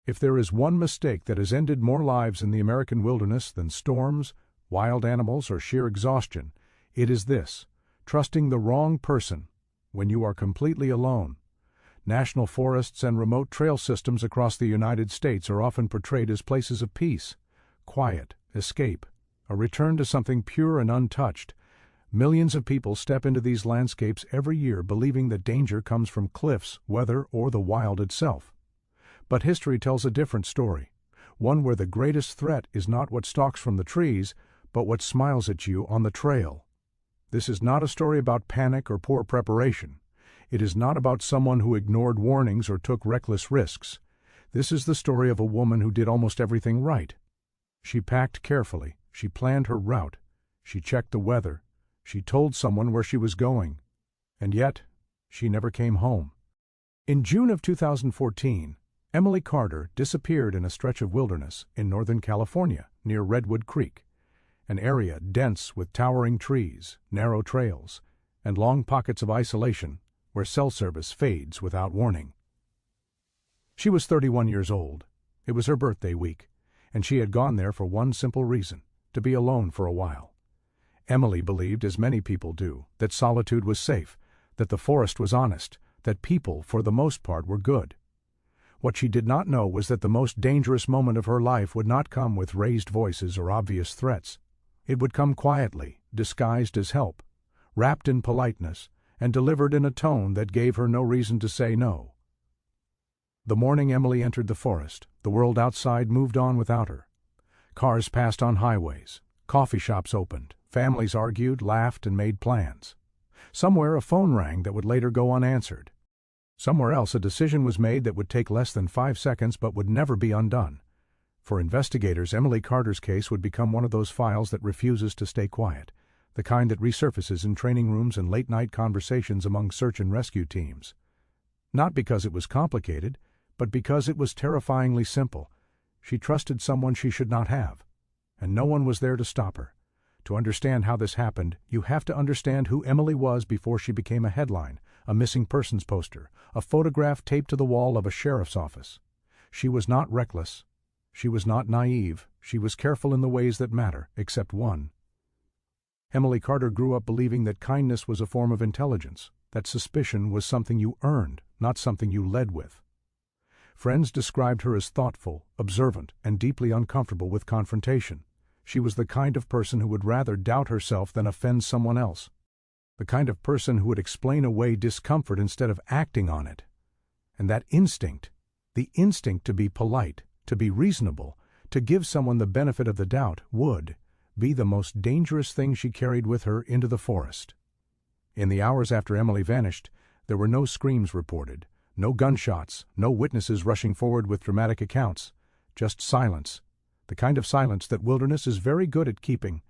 If there is one mistake that has ended more lives in the American wilderness than storms, wild animals, or sheer exhaustion, it is this: trusting the wrong person when you are completely alone. National forests and remote trail systems across the United States are often portrayed as places of peace, quiet, escape, a return to something pure and untouched. Millions of people step into these landscapes every year believing that danger comes from cliffs, weather, or the wild itself. But history tells a different story, one where the greatest threat is not what stalks from the trees, but what smiles at you on the trail. This is not a story about panic or poor preparation. It is not about someone who ignored warnings or took reckless risks. This is the story of a woman who did almost everything right. She packed carefully, she planned her route, she checked the weather, she told someone where she was going, and yet she never came home. In June of 2014, Emily Carter disappeared in a stretch of wilderness in Northern California near Redwood Creek, an area dense with towering trees, narrow trails, and long pockets of isolation where cell service fades without warning. She was 31 years old. It was her birthday week, and she had gone there for one simple reason: to be alone for a while. Emily believed, as many people do, that solitude was safe, that the forest was honest, that people, for the most part, were good. What she did not know was that the most dangerous moment of her life would not come with raised voices or obvious threats. It would come quietly, disguised as help, wrapped in politeness, and delivered in a tone that gave her no reason to say no. The morning Emily entered the forest, the world outside moved on without her. Cars passed on highways, coffee shops opened, families argued, laughed, and made plans. Somewhere a phone rang that would later go unanswered. Somewhere else a decision was made that would take less than 5 seconds but would never be undone. For investigators, Emily Carter's case would become one of those files that refuses to stay quiet, the kind that resurfaces in training rooms and late-night conversations among search and rescue teams. Not because it was complicated, but because it was terrifyingly simple. She trusted someone she should not have, and no one was there to stop her. To understand how this happened, you have to understand who Emily was before she became a headline, a missing persons poster, a photograph taped to the wall of a sheriff's office. She was not reckless. She was not naive. She was careful in the ways that matter, except one. Emily Carter grew up believing that kindness was a form of intelligence, that suspicion was something you earned, not something you led with. Friends described her as thoughtful, observant, and deeply uncomfortable with confrontation. She was the kind of person who would rather doubt herself than offend someone else. The kind of person who would explain away discomfort instead of acting on it. And that instinct, the instinct to be polite, to be reasonable, to give someone the benefit of the doubt, would be the most dangerous thing she carried with her into the forest. In the hours after Emily vanished, there were no screams reported, no gunshots, no witnesses rushing forward with dramatic accounts, just silence, the kind of silence that wilderness is very good at keeping.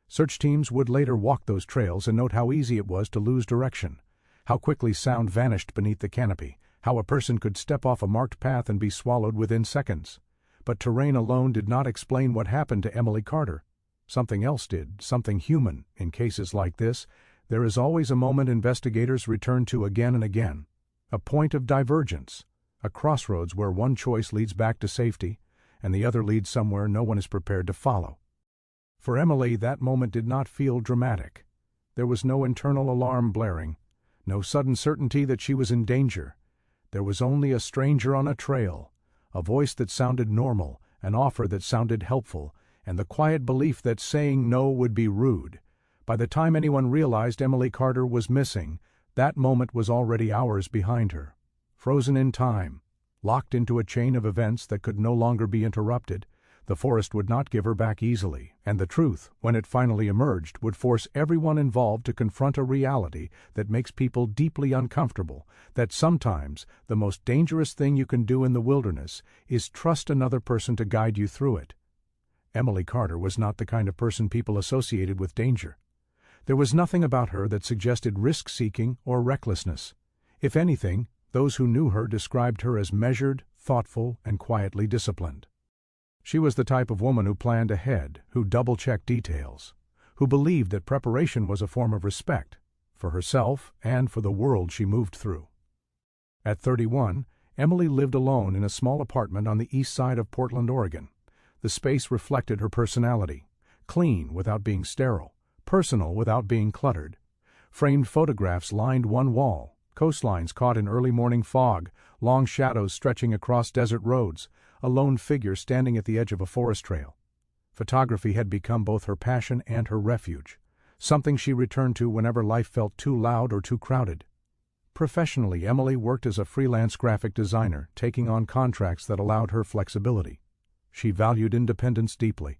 Search teams would later walk those trails and note how easy it was to lose direction, how quickly sound vanished beneath the canopy, how a person could step off a marked path and be swallowed within seconds. But terrain alone did not explain what happened to Emily Carter. Something else did, something human. In cases like this, there is always a moment investigators return to again and again, a point of divergence, a crossroads where one choice leads back to safety, and the other leads somewhere no one is prepared to follow. For Emily, that moment did not feel dramatic. There was no internal alarm blaring, no sudden certainty that she was in danger. There was only a stranger on a trail, a voice that sounded normal, an offer that sounded helpful, and the quiet belief that saying no would be rude. By the time anyone realized Emily Carter was missing, that moment was already hours behind her. Frozen in time, locked into a chain of events that could no longer be interrupted, the forest would not give her back easily, and the truth, when it finally emerged, would force everyone involved to confront a reality that makes people deeply uncomfortable, that sometimes the most dangerous thing you can do in the wilderness is trust another person to guide you through it. Emily Carter was not the kind of person people associated with danger. There was nothing about her that suggested risk-seeking or recklessness. If anything, those who knew her described her as measured, thoughtful, and quietly disciplined. She was the type of woman who planned ahead, who double-checked details, who believed that preparation was a form of respect, for herself and for the world she moved through. At 31, Emily lived alone in a small apartment on the east side of Portland, Oregon. The space reflected her personality: clean without being sterile, personal without being cluttered. Framed photographs lined one wall, coastlines caught in early morning fog, long shadows stretching across desert roads, a lone figure standing at the edge of a forest trail. Photography had become both her passion and her refuge, something she returned to whenever life felt too loud or too crowded. Professionally, Emily worked as a freelance graphic designer, taking on contracts that allowed her flexibility. She valued independence deeply.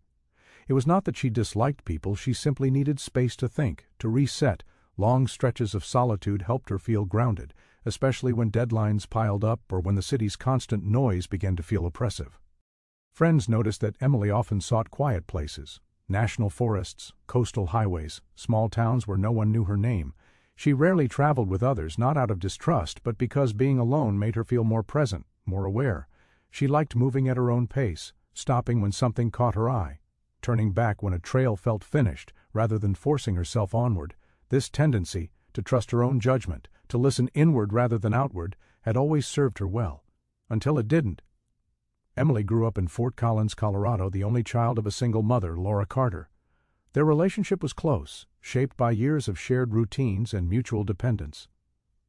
It was not that she disliked people, she simply needed space to think, to reset. Long stretches of solitude helped her feel grounded, especially when deadlines piled up or when the city's constant noise began to feel oppressive. Friends noticed that Emily often sought quiet places: national forests, coastal highways, small towns where no one knew her name. She rarely traveled with others, not out of distrust, but because being alone made her feel more present, more aware. She liked moving at her own pace, stopping when something caught her eye, turning back when a trail felt finished, rather than forcing herself onward. This tendency, to trust her own judgment, to listen inward rather than outward, had always served her well. Until it didn't. Emily grew up in Fort Collins, Colorado, the only child of a single mother, Laura Carter. Their relationship was close, shaped by years of shared routines and mutual dependence.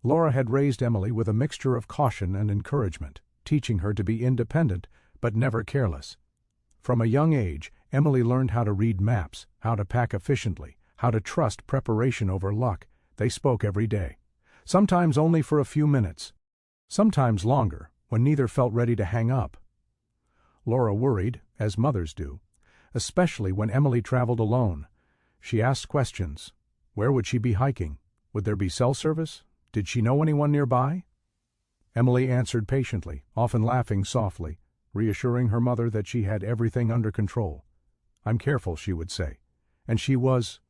Laura had raised Emily with a mixture of caution and encouragement, teaching her to be independent but never careless. From a young age, Emily learned how to read maps, how to pack efficiently, how to trust preparation over luck. They spoke every day, sometimes only for a few minutes, sometimes longer, when neither felt ready to hang up. Laura worried, as mothers do, especially when Emily traveled alone. She asked questions. Where would she be hiking? Would there be cell service? Did she know anyone nearby? Emily answered patiently, often laughing softly, reassuring her mother that she had everything under control. "I'm careful," she would say. And she was.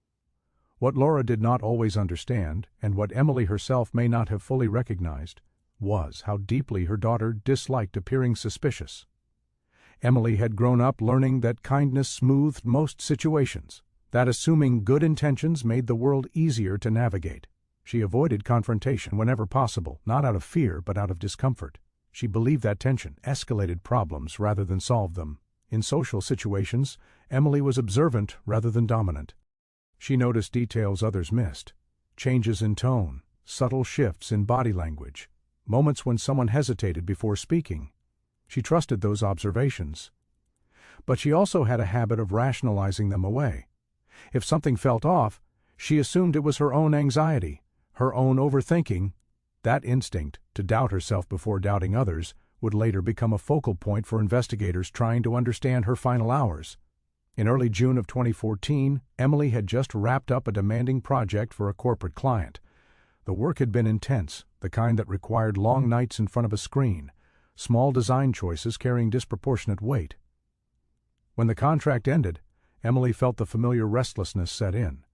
What Laura did not always understand, and what Emily herself may not have fully recognized, was how deeply her daughter disliked appearing suspicious. Emily had grown up learning that kindness smoothed most situations, that assuming good intentions made the world easier to navigate. She avoided confrontation whenever possible, not out of fear but out of discomfort. She believed that tension escalated problems rather than solved them. In social situations, Emily was observant rather than dominant. She noticed details others missed: changes in tone, subtle shifts in body language, moments when someone hesitated before speaking. She trusted those observations. But she also had a habit of rationalizing them away. If something felt off, she assumed it was her own anxiety, her own overthinking. That instinct, to doubt herself before doubting others, would later become a focal point for investigators trying to understand her final hours. In early June of 2014, Emily had just wrapped up a demanding project for a corporate client. The work had been intense, the kind that required long nights in front of a screen, small design choices carrying disproportionate weight. When the contract ended, Emily felt the familiar restlessness set in.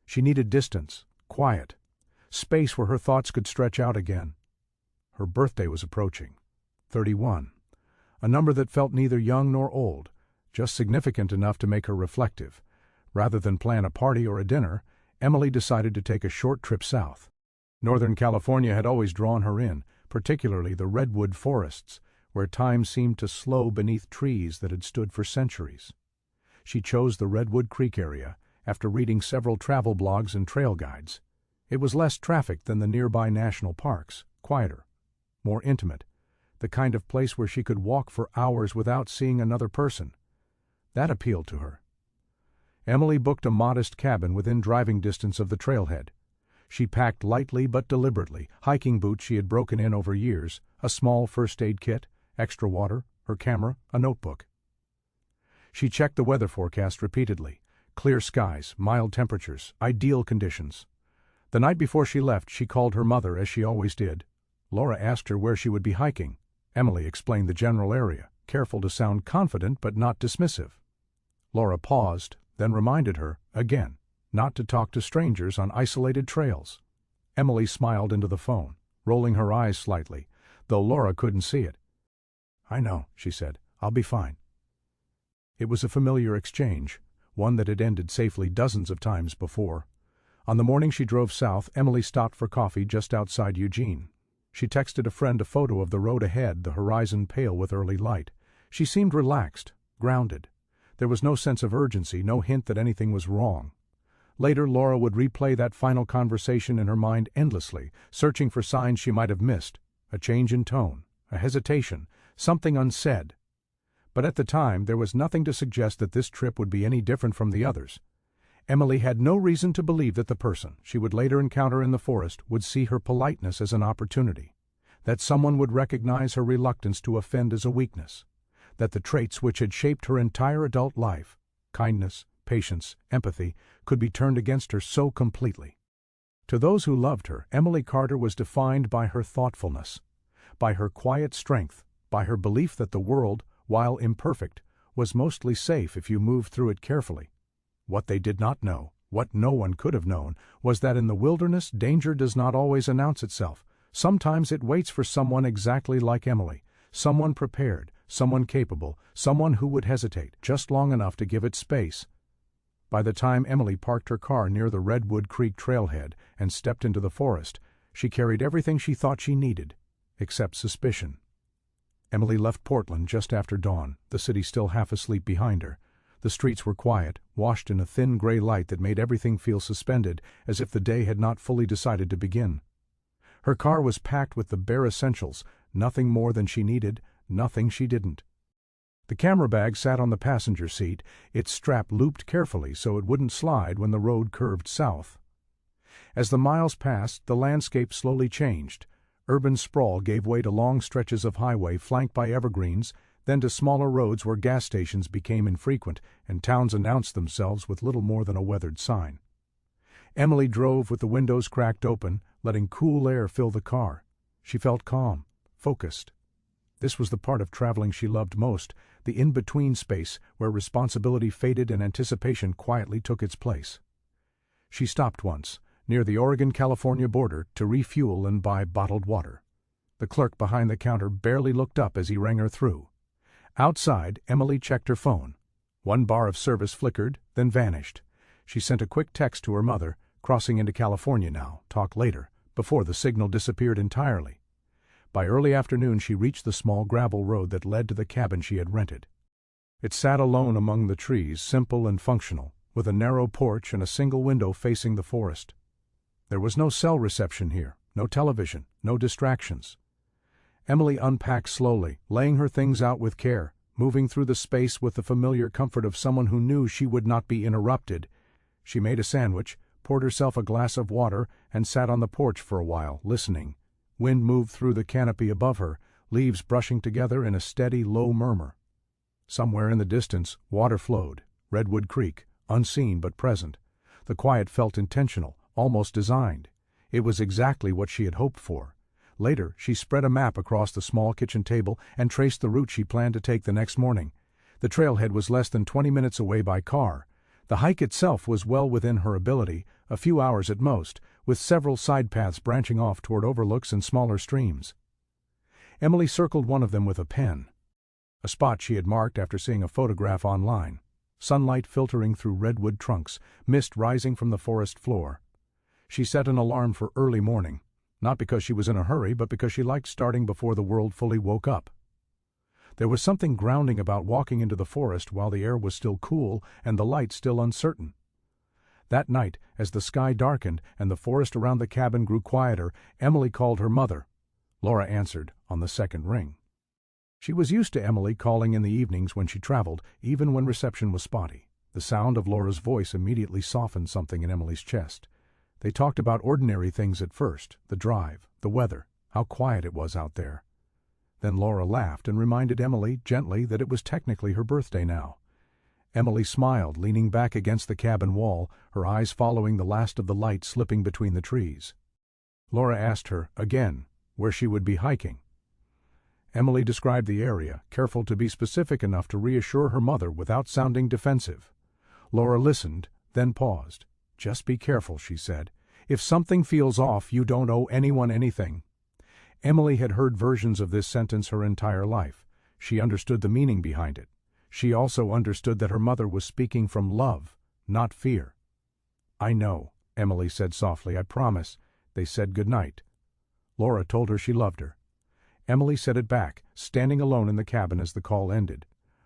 She needed distance, quiet, space where her thoughts could stretch out again. Her birthday was approaching. 31. A number that felt neither young nor old, just significant enough to make her reflective. Rather than plan a party or a dinner, Emily decided to take a short trip south. Northern California had always drawn her in, particularly the redwood forests, where time seemed to slow beneath trees that had stood for centuries. She chose the Redwood Creek area after reading several travel blogs and trail guides. It was less trafficked than the nearby national parks, quieter, more intimate, the kind of place where she could walk for hours without seeing another person. That appealed to her. Emily booked a modest cabin within driving distance of the trailhead. She packed lightly but deliberately, hiking boots she had broken in over years, a small first aid kit, extra water, her camera, a notebook. She checked the weather forecast repeatedly. Clear skies, mild temperatures, ideal conditions. The night before she left, she called her mother, as she always did. Laura asked her where she would be hiking. Emily explained the general area, careful to sound confident but not dismissive. Laura paused, then reminded her, again, not to talk to strangers on isolated trails. Emily smiled into the phone, rolling her eyes slightly, though Laura couldn't see it. "I know," she said. "I'll be fine." It was a familiar exchange, one that had ended safely dozens of times before. On the morning she drove south, Emily stopped for coffee just outside Eugene. She texted a friend a photo of the road ahead, the horizon pale with early light. She seemed relaxed, grounded. There was no sense of urgency, no hint that anything was wrong. Later, Laura would replay that final conversation in her mind endlessly, searching for signs she might have missed, a change in tone, a hesitation, something unsaid. But at the time, there was nothing to suggest that this trip would be any different from the others. Emily had no reason to believe that the person she would later encounter in the forest would see her politeness as an opportunity, that someone would recognize her reluctance to offend as a weakness, that the traits which had shaped her entire adult life, kindness, patience, empathy, could be turned against her so completely. To those who loved her, Emily Carter was defined by her thoughtfulness, by her quiet strength, by her belief that the world, while imperfect, was mostly safe if you moved through it carefully. What they did not know, what no one could have known, was that in the wilderness danger does not always announce itself. Sometimes it waits for someone exactly like Emily, someone prepared, someone capable, someone who would hesitate just long enough to give it space. By the time Emily parked her car near the Redwood Creek trailhead and stepped into the forest, she carried everything she thought she needed, except suspicion. Emily left Portland just after dawn, the city still half asleep behind her. The streets were quiet, washed in a thin gray light that made everything feel suspended, as if the day had not fully decided to begin. Her car was packed with the bare essentials, nothing more than she needed, nothing she didn't. The camera bag sat on the passenger seat, its strap looped carefully so it wouldn't slide when the road curved south. As the miles passed, the landscape slowly changed. Urban sprawl gave way to long stretches of highway flanked by evergreens, then to smaller roads where gas stations became infrequent and towns announced themselves with little more than a weathered sign. Emily drove with the windows cracked open, letting cool air fill the car. She felt calm, focused. This was the part of traveling she loved most, the in-between space where responsibility faded and anticipation quietly took its place. She stopped once, near the Oregon-California border, to refuel and buy bottled water. The clerk behind the counter barely looked up as he rang her through. Outside, Emily checked her phone. One bar of service flickered, then vanished. She sent a quick text to her mother, crossing into California now, talk later, before the signal disappeared entirely. By early afternoon she reached the small gravel road that led to the cabin she had rented. It sat alone among the trees, simple and functional, with a narrow porch and a single window facing the forest. There was no cell reception here, no television, no distractions. Emily unpacked slowly, laying her things out with care, moving through the space with the familiar comfort of someone who knew she would not be interrupted. She made a sandwich, poured herself a glass of water, and sat on the porch for a while, listening. Wind moved through the canopy above her, leaves brushing together in a steady, low murmur. Somewhere in the distance, water flowed, Redwood Creek, unseen but present. The quiet felt intentional, almost designed. It was exactly what she had hoped for. Later, she spread a map across the small kitchen table and traced the route she planned to take the next morning. The trailhead was less than 20 minutes away by car. The hike itself was well within her ability, a few hours at most, with several side paths branching off toward overlooks and smaller streams. Emily circled one of them with a pen, a spot she had marked after seeing a photograph online. Sunlight filtering through redwood trunks, mist rising from the forest floor. She set an alarm for early morning, not because she was in a hurry, but because she liked starting before the world fully woke up. There was something grounding about walking into the forest while the air was still cool and the light still uncertain. That night, as the sky darkened and the forest around the cabin grew quieter, Emily called her mother. Laura answered on the second ring. She was used to Emily calling in the evenings when she traveled, even when reception was spotty. The sound of Laura's voice immediately softened something in Emily's chest. They talked about ordinary things at first, the drive, the weather, how quiet it was out there. Then Laura laughed and reminded Emily gently that it was technically her birthday now. Emily smiled, leaning back against the cabin wall, her eyes following the last of the light slipping between the trees. Laura asked her, again, where she would be hiking. Emily described the area, careful to be specific enough to reassure her mother without sounding defensive. Laura listened, then paused. "Just be careful," she said. "If something feels off, you don't owe anyone anything." Emily had heard versions of this sentence her entire life. She understood the meaning behind it. She also understood that her mother was speaking from love, not fear. "I know," Emily said softly. "I promise." They said goodnight. Laura told her she loved her. Emily said it back, standing alone in the cabin as the call ended.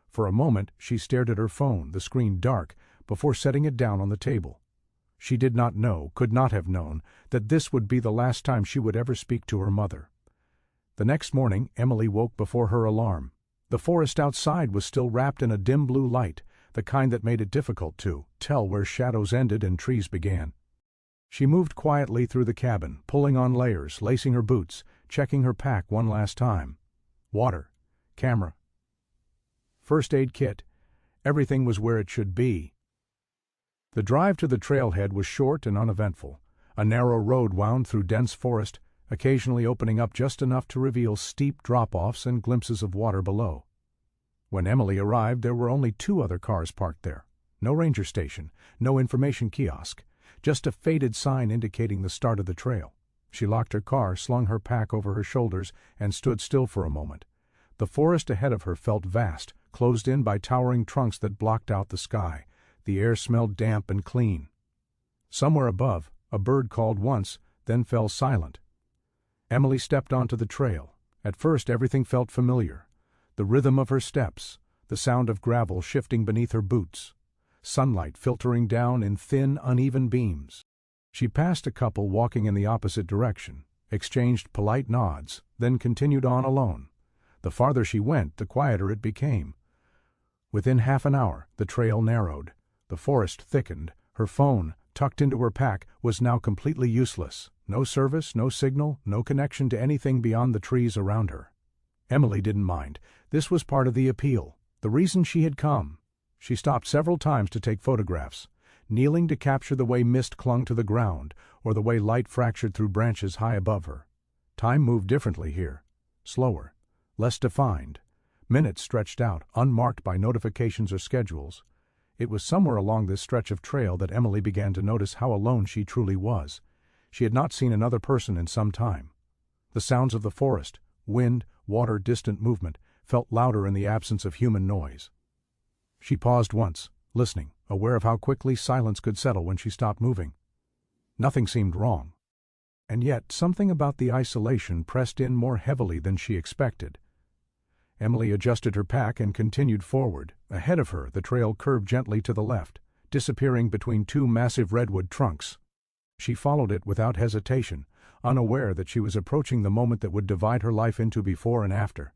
For a moment she stared at her phone, the screen dark, before setting it down on the table. She did not know, could not have known, that this would be the last time she would ever speak to her mother. The next morning Emily woke before her alarm. The forest outside was still wrapped in a dim blue light, the kind that made it difficult to tell where shadows ended and trees began. She moved quietly through the cabin, pulling on layers, lacing her boots, checking her pack one last time. Water, camera, first aid kit, everything was where it should be. The drive to the trailhead was short and uneventful. A narrow road wound through dense forest, occasionally opening up just enough to reveal steep drop-offs and glimpses of water below. When Emily arrived, there were only 2 other cars parked there. No ranger station, no information kiosk, just a faded sign indicating the start of the trail. She locked her car, slung her pack over her shoulders, and stood still for a moment. The forest ahead of her felt vast, closed in by towering trunks that blocked out the sky. The air smelled damp and clean. Somewhere above, a bird called once, then fell silent. Emily stepped onto the trail. At first everything felt familiar. The rhythm of her steps, the sound of gravel shifting beneath her boots, sunlight filtering down in thin, uneven beams. She passed a couple walking in the opposite direction, exchanged polite nods, then continued on alone. The farther she went, the quieter it became. Within half an hour, the trail narrowed. The forest thickened. Her phone, tucked into her pack, was now completely useless. No service, no signal, no connection to anything beyond the trees around her. Emily didn't mind. This was part of the appeal, the reason she had come. She stopped several times to take photographs, kneeling to capture the way mist clung to the ground or the way light fractured through branches high above her. Time moved differently here, slower, less defined. Minutes stretched out, unmarked by notifications or schedules. It was somewhere along this stretch of trail that Emily began to notice how alone she truly was. She had not seen another person in some time. The sounds of the forest, wind, water, distant movement, felt louder in the absence of human noise. She paused once, listening, aware of how quickly silence could settle when she stopped moving. Nothing seemed wrong. And yet something about the isolation pressed in more heavily than she expected. Emily adjusted her pack and continued forward. Ahead of her, the trail curved gently to the left, disappearing between 2 massive redwood trunks. She followed it without hesitation, unaware that she was approaching the moment that would divide her life into before and after.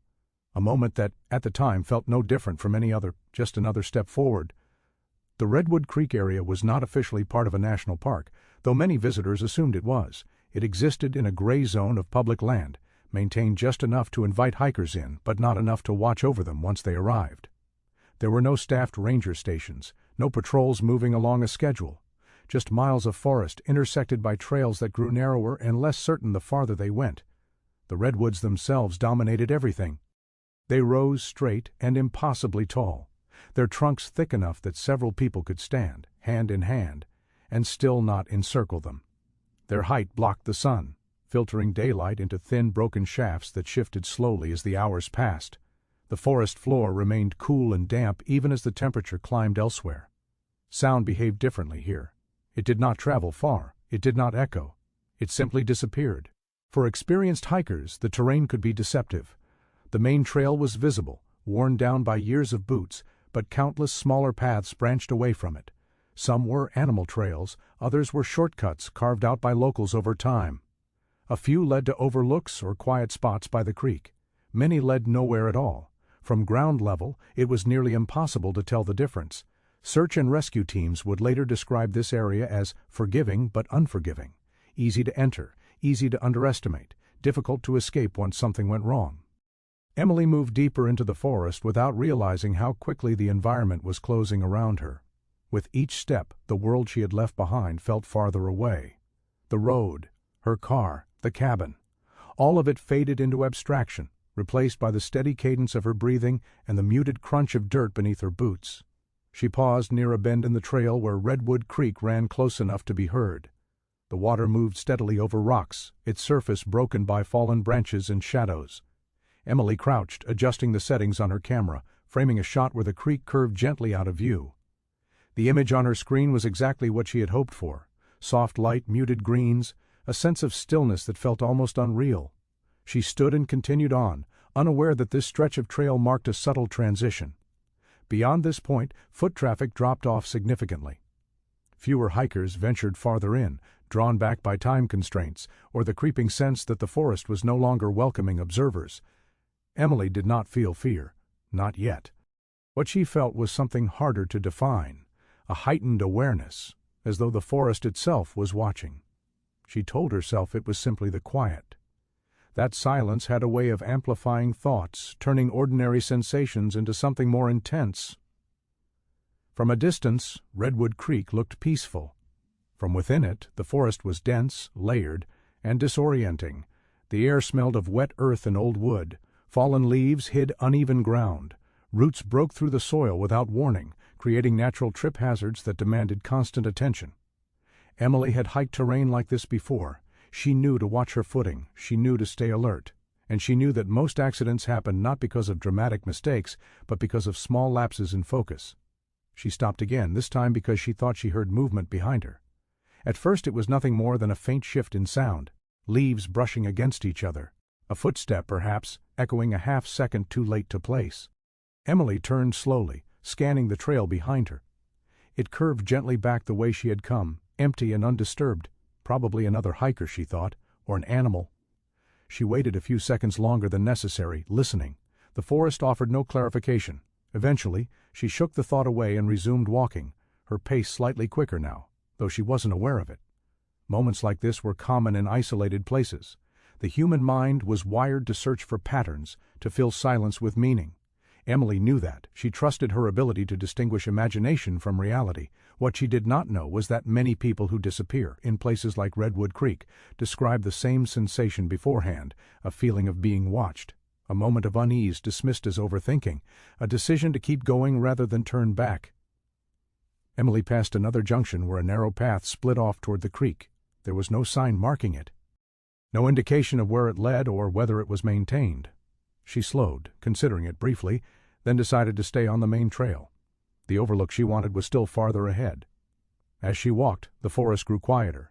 A moment that, at the time, felt no different from any other, just another step forward. The Redwood Creek area was not officially part of a national park, though many visitors assumed it was. It existed in a gray zone of public land, maintained just enough to invite hikers in, but not enough to watch over them once they arrived. There were no staffed ranger stations, no patrols moving along a schedule, just miles of forest intersected by trails that grew narrower and less certain the farther they went. The redwoods themselves dominated everything. They rose straight and impossibly tall, their trunks thick enough that several people could stand, hand in hand, and still not encircle them. Their height blocked the sun, filtering daylight into thin, broken shafts that shifted slowly as the hours passed. The forest floor remained cool and damp even as the temperature climbed elsewhere. Sound behaved differently here. It did not travel far. It did not echo. It simply disappeared. For experienced hikers, the terrain could be deceptive. The main trail was visible, worn down by years of boots, but countless smaller paths branched away from it. Some were animal trails, others were shortcuts carved out by locals over time. A few led to overlooks or quiet spots by the creek. Many led nowhere at all. From ground level, it was nearly impossible to tell the difference. Search and rescue teams would later describe this area as forgiving but unforgiving, easy to enter, easy to underestimate, difficult to escape once something went wrong. Emily moved deeper into the forest without realizing how quickly the environment was closing around her. With each step, the world she had left behind felt farther away. The road, her car, the cabin, all of it faded into abstraction, replaced by the steady cadence of her breathing and the muted crunch of dirt beneath her boots. She paused near a bend in the trail where Redwood Creek ran close enough to be heard. The water moved steadily over rocks, its surface broken by fallen branches and shadows. Emily crouched, adjusting the settings on her camera, framing a shot where the creek curved gently out of view. The image on her screen was exactly what she had hoped for. Soft light, muted greens, a sense of stillness that felt almost unreal. She stood and continued on, unaware that this stretch of trail marked a subtle transition. Beyond this point, foot traffic dropped off significantly. Fewer hikers ventured farther in, drawn back by time constraints, or the creeping sense that the forest was no longer welcoming observers. Emily did not feel fear, not yet. What she felt was something harder to define, a heightened awareness, as though the forest itself was watching. She told herself it was simply the quiet. That silence had a way of amplifying thoughts, turning ordinary sensations into something more intense. From a distance, Redwood Creek looked peaceful. From within it, the forest was dense, layered, and disorienting. The air smelled of wet earth and old wood. Fallen leaves hid uneven ground. Roots broke through the soil without warning, creating natural trip hazards that demanded constant attention. Emily had hiked terrain like this before. She knew to watch her footing, she knew to stay alert, and she knew that most accidents happened not because of dramatic mistakes, but because of small lapses in focus. She stopped again, this time because she thought she heard movement behind her. At first it was nothing more than a faint shift in sound, leaves brushing against each other, a footstep perhaps, echoing a half-second too late to place. Emily turned slowly, scanning the trail behind her. It curved gently back the way she had come, empty and undisturbed. Probably another hiker, she thought, or an animal. She waited a few seconds longer than necessary, listening. The forest offered no clarification. Eventually, she shook the thought away and resumed walking, her pace slightly quicker now, though she wasn't aware of it. Moments like this were common in isolated places. The human mind was wired to search for patterns, to fill silence with meaning. Emily knew that. She trusted her ability to distinguish imagination from reality. What she did not know was that many people who disappear, in places like Redwood Creek, describe the same sensation beforehand, a feeling of being watched, a moment of unease dismissed as overthinking, a decision to keep going rather than turn back. Emily passed another junction where a narrow path split off toward the creek. There was no sign marking it. No indication of where it led or whether it was maintained. She slowed, considering it briefly, then decided to stay on the main trail. The overlook she wanted was still farther ahead. As she walked, the forest grew quieter.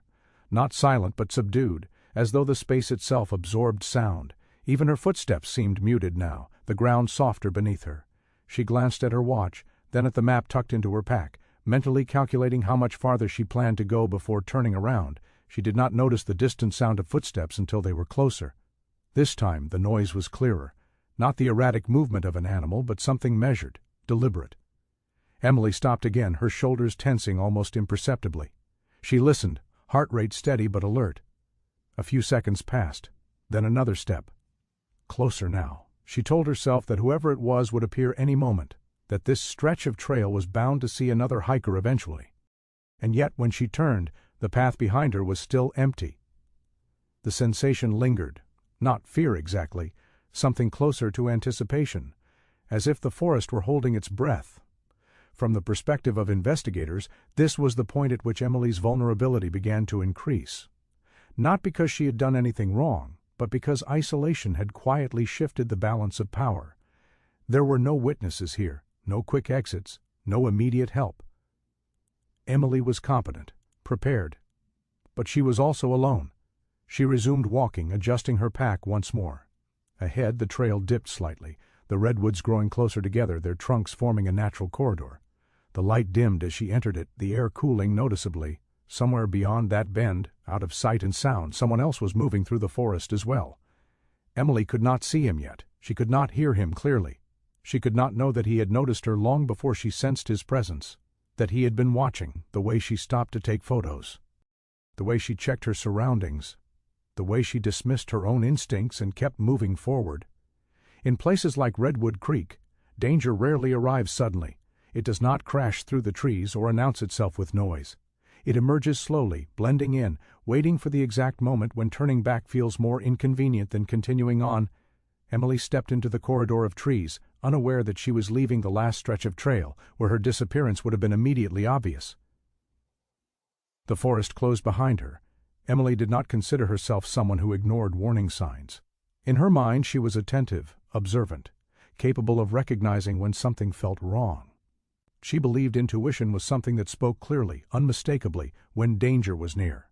Not silent but subdued, as though the space itself absorbed sound. Even her footsteps seemed muted now, the ground softer beneath her. She glanced at her watch, then at the map tucked into her pack, mentally calculating how much farther she planned to go before turning around. She did not notice the distant sound of footsteps until they were closer. This time the noise was clearer. Not the erratic movement of an animal, but something measured, deliberate. Emily stopped again, her shoulders tensing almost imperceptibly. She listened, heart rate steady but alert. A few seconds passed, then another step. Closer now. She told herself that whoever it was would appear any moment, that this stretch of trail was bound to see another hiker eventually. And yet, when she turned, the path behind her was still empty. The sensation lingered, not fear exactly, something closer to anticipation, as if the forest were holding its breath. From the perspective of investigators, this was the point at which Emily's vulnerability began to increase. Not because she had done anything wrong, but because isolation had quietly shifted the balance of power. There were no witnesses here, no quick exits, no immediate help. Emily was competent, prepared, but she was also alone. She resumed walking, adjusting her pack once more. Ahead, the trail dipped slightly, the redwoods growing closer together, their trunks forming a natural corridor. The light dimmed as she entered it, the air cooling noticeably. Somewhere beyond that bend, out of sight and sound, someone else was moving through the forest as well. Emily could not see him yet. She could not hear him clearly. She could not know that he had noticed her long before she sensed his presence, that he had been watching, the way she stopped to take photos, the way she checked her surroundings, the way she dismissed her own instincts and kept moving forward. In places like Redwood Creek, danger rarely arrives suddenly. It does not crash through the trees or announce itself with noise. It emerges slowly, blending in, waiting for the exact moment when turning back feels more inconvenient than continuing on. Emily stepped into the corridor of trees, unaware that she was leaving the last stretch of trail, where her disappearance would have been immediately obvious. The forest closed behind her. Emily did not consider herself someone who ignored warning signs. In her mind she was attentive, observant, capable of recognizing when something felt wrong. She believed intuition was something that spoke clearly, unmistakably, when danger was near.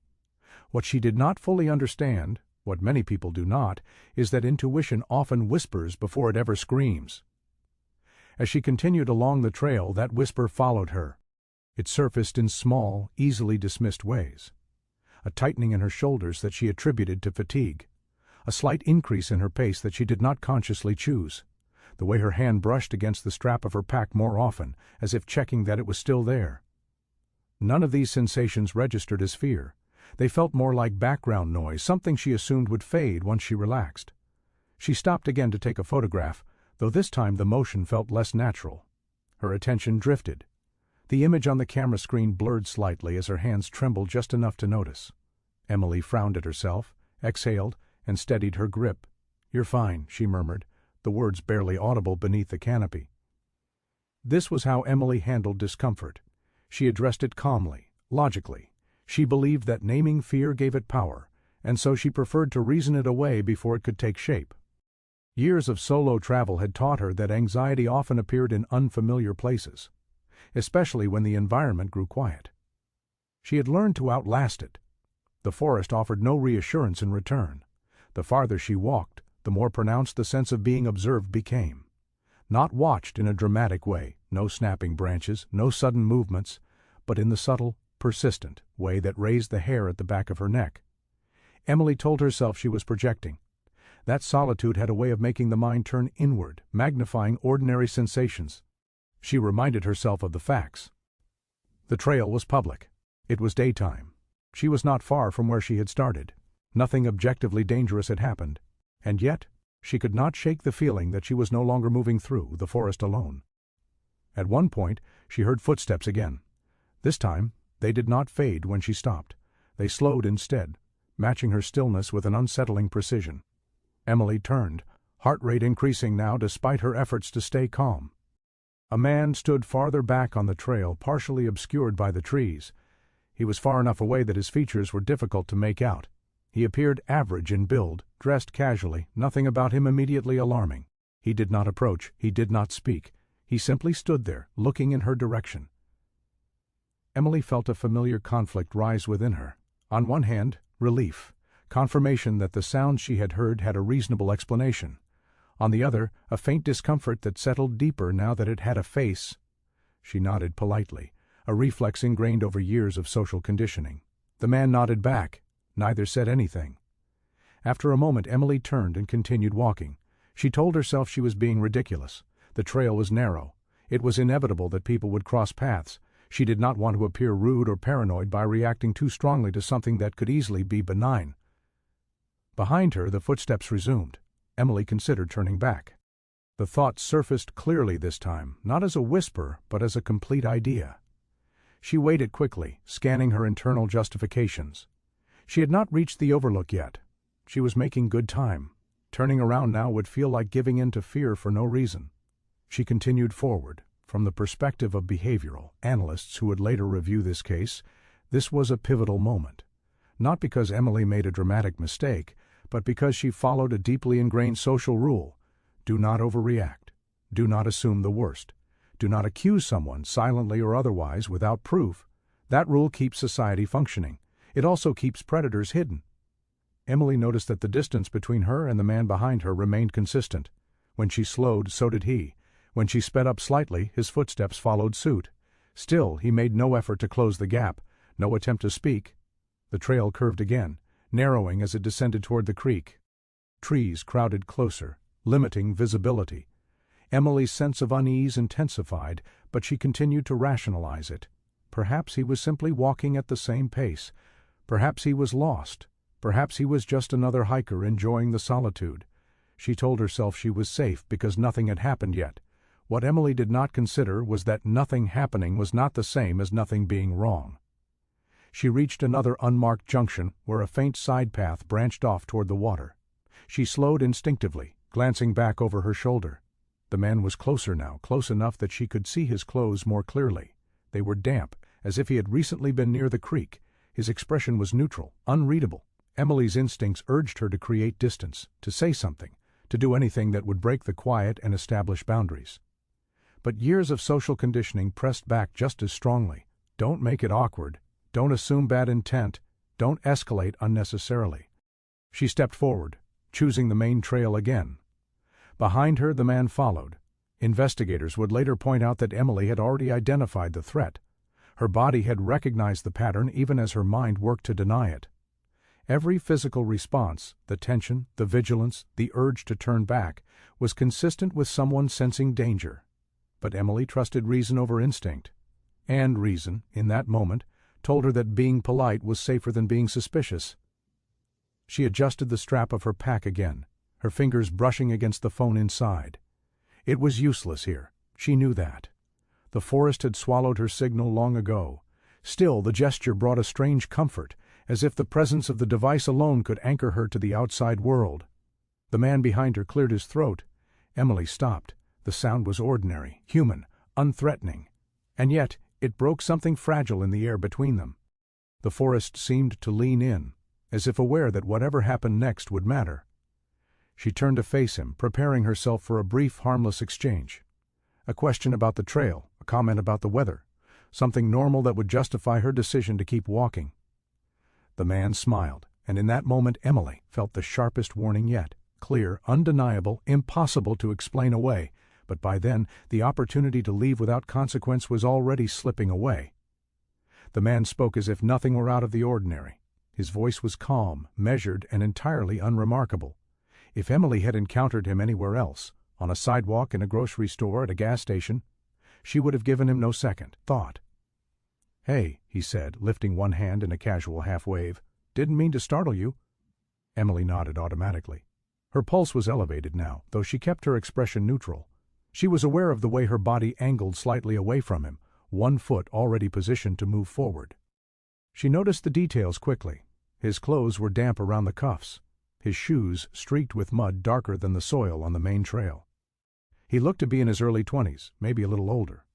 What she did not fully understand, what many people do not, is that intuition often whispers before it ever screams. As she continued along the trail, that whisper followed her. It surfaced in small, easily dismissed ways. A tightening in her shoulders that she attributed to fatigue. A slight increase in her pace that she did not consciously choose. The way her hand brushed against the strap of her pack more often, as if checking that it was still there. None of these sensations registered as fear. They felt more like background noise, something she assumed would fade once she relaxed. She stopped again to take a photograph, though this time the motion felt less natural. Her attention drifted. The image on the camera screen blurred slightly as her hands trembled just enough to notice. Emily frowned at herself, exhaled, and steadied her grip. "You're fine," she murmured, the words barely audible beneath the canopy. This was how Emily handled discomfort. She addressed it calmly, logically. She believed that naming fear gave it power, and so she preferred to reason it away before it could take shape. Years of solo travel had taught her that anxiety often appeared in unfamiliar places, especially when the environment grew quiet. She had learned to outlast it. The forest offered no reassurance in return. The farther she walked, the more pronounced the sense of being observed became. Not watched in a dramatic way, no snapping branches, no sudden movements, but in the subtle, persistent way that raised the hair at the back of her neck. Emily told herself she was projecting. That solitude had a way of making the mind turn inward, magnifying ordinary sensations. She reminded herself of the facts. The trail was public. It was daytime. She was not far from where she had started. Nothing objectively dangerous had happened. And yet, she could not shake the feeling that she was no longer moving through the forest alone. At one point, she heard footsteps again. This time, they did not fade when she stopped. They slowed instead, matching her stillness with an unsettling precision. Emily turned, heart rate increasing now despite her efforts to stay calm. A man stood farther back on the trail, partially obscured by the trees. He was far enough away that his features were difficult to make out. He appeared average in build, dressed casually, nothing about him immediately alarming. He did not approach, he did not speak. He simply stood there, looking in her direction. Emily felt a familiar conflict rise within her. On one hand, relief, confirmation that the sounds she had heard had a reasonable explanation. On the other, a faint discomfort that settled deeper now that it had a face. She nodded politely, a reflex ingrained over years of social conditioning. The man nodded back. Neither said anything. After a moment, Emily turned and continued walking. She told herself she was being ridiculous. The trail was narrow. It was inevitable that people would cross paths. She did not want to appear rude or paranoid by reacting too strongly to something that could easily be benign. Behind her, the footsteps resumed. Emily considered turning back. The thought surfaced clearly this time, not as a whisper, but as a complete idea. She weighed it quickly, scanning her internal justifications. She had not reached the overlook yet. She was making good time. Turning around now would feel like giving in to fear for no reason. She continued forward. From the perspective of behavioral analysts who would later review this case, this was a pivotal moment. Not because Emily made a dramatic mistake, but because she followed a deeply ingrained social rule. Do not overreact. Do not assume the worst. Do not accuse someone, silently or otherwise, without proof. That rule keeps society functioning. It also keeps predators hidden. Emily noticed that the distance between her and the man behind her remained consistent. When she slowed, so did he. When she sped up slightly, his footsteps followed suit. Still, he made no effort to close the gap, no attempt to speak. The trail curved again, narrowing as it descended toward the creek. Trees crowded closer, limiting visibility. Emily's sense of unease intensified, but she continued to rationalize it. Perhaps he was simply walking at the same pace. Perhaps he was lost. Perhaps he was just another hiker enjoying the solitude. She told herself she was safe because nothing had happened yet. What Emily did not consider was that nothing happening was not the same as nothing being wrong. She reached another unmarked junction where a faint side path branched off toward the water. She slowed instinctively, glancing back over her shoulder. The man was closer now, close enough that she could see his clothes more clearly. They were damp, as if he had recently been near the creek. His expression was neutral, unreadable. Emily's instincts urged her to create distance, to say something, to do anything that would break the quiet and establish boundaries. But years of social conditioning pressed back just as strongly. Don't make it awkward. Don't assume bad intent. Don't escalate unnecessarily. She stepped forward, choosing the main trail again. Behind her, the man followed. Investigators would later point out that Emily had already identified the threat. Her body had recognized the pattern even as her mind worked to deny it. Every physical response, the tension, the vigilance, the urge to turn back, was consistent with someone sensing danger. But Emily trusted reason over instinct. And reason, in that moment, told her that being polite was safer than being suspicious. She adjusted the strap of her pack again, her fingers brushing against the phone inside. It was useless here. She knew that. The forest had swallowed her signal long ago. Still, the gesture brought a strange comfort, as if the presence of the device alone could anchor her to the outside world. The man behind her cleared his throat. Emily stopped. The sound was ordinary, human, unthreatening. And yet, it broke something fragile in the air between them. The forest seemed to lean in, as if aware that whatever happened next would matter. She turned to face him, preparing herself for a brief, harmless exchange. A question about the trail, a comment about the weather, something normal that would justify her decision to keep walking. The man smiled, and in that moment Emily felt the sharpest warning yet. Clear, undeniable, impossible to explain away, but by then the opportunity to leave without consequence was already slipping away. The man spoke as if nothing were out of the ordinary. His voice was calm, measured, and entirely unremarkable. If Emily had encountered him anywhere else, on a sidewalk, in a grocery store, at a gas station, she would have given him no second thought. "Hey," he said, lifting one hand in a casual half-wave. "Didn't mean to startle you." Emily nodded automatically. Her pulse was elevated now, though she kept her expression neutral. She was aware of the way her body angled slightly away from him, one foot already positioned to move forward. She noticed the details quickly. His clothes were damp around the cuffs, his shoes streaked with mud darker than the soil on the main trail. He looked to be in his early 20s, maybe a little older.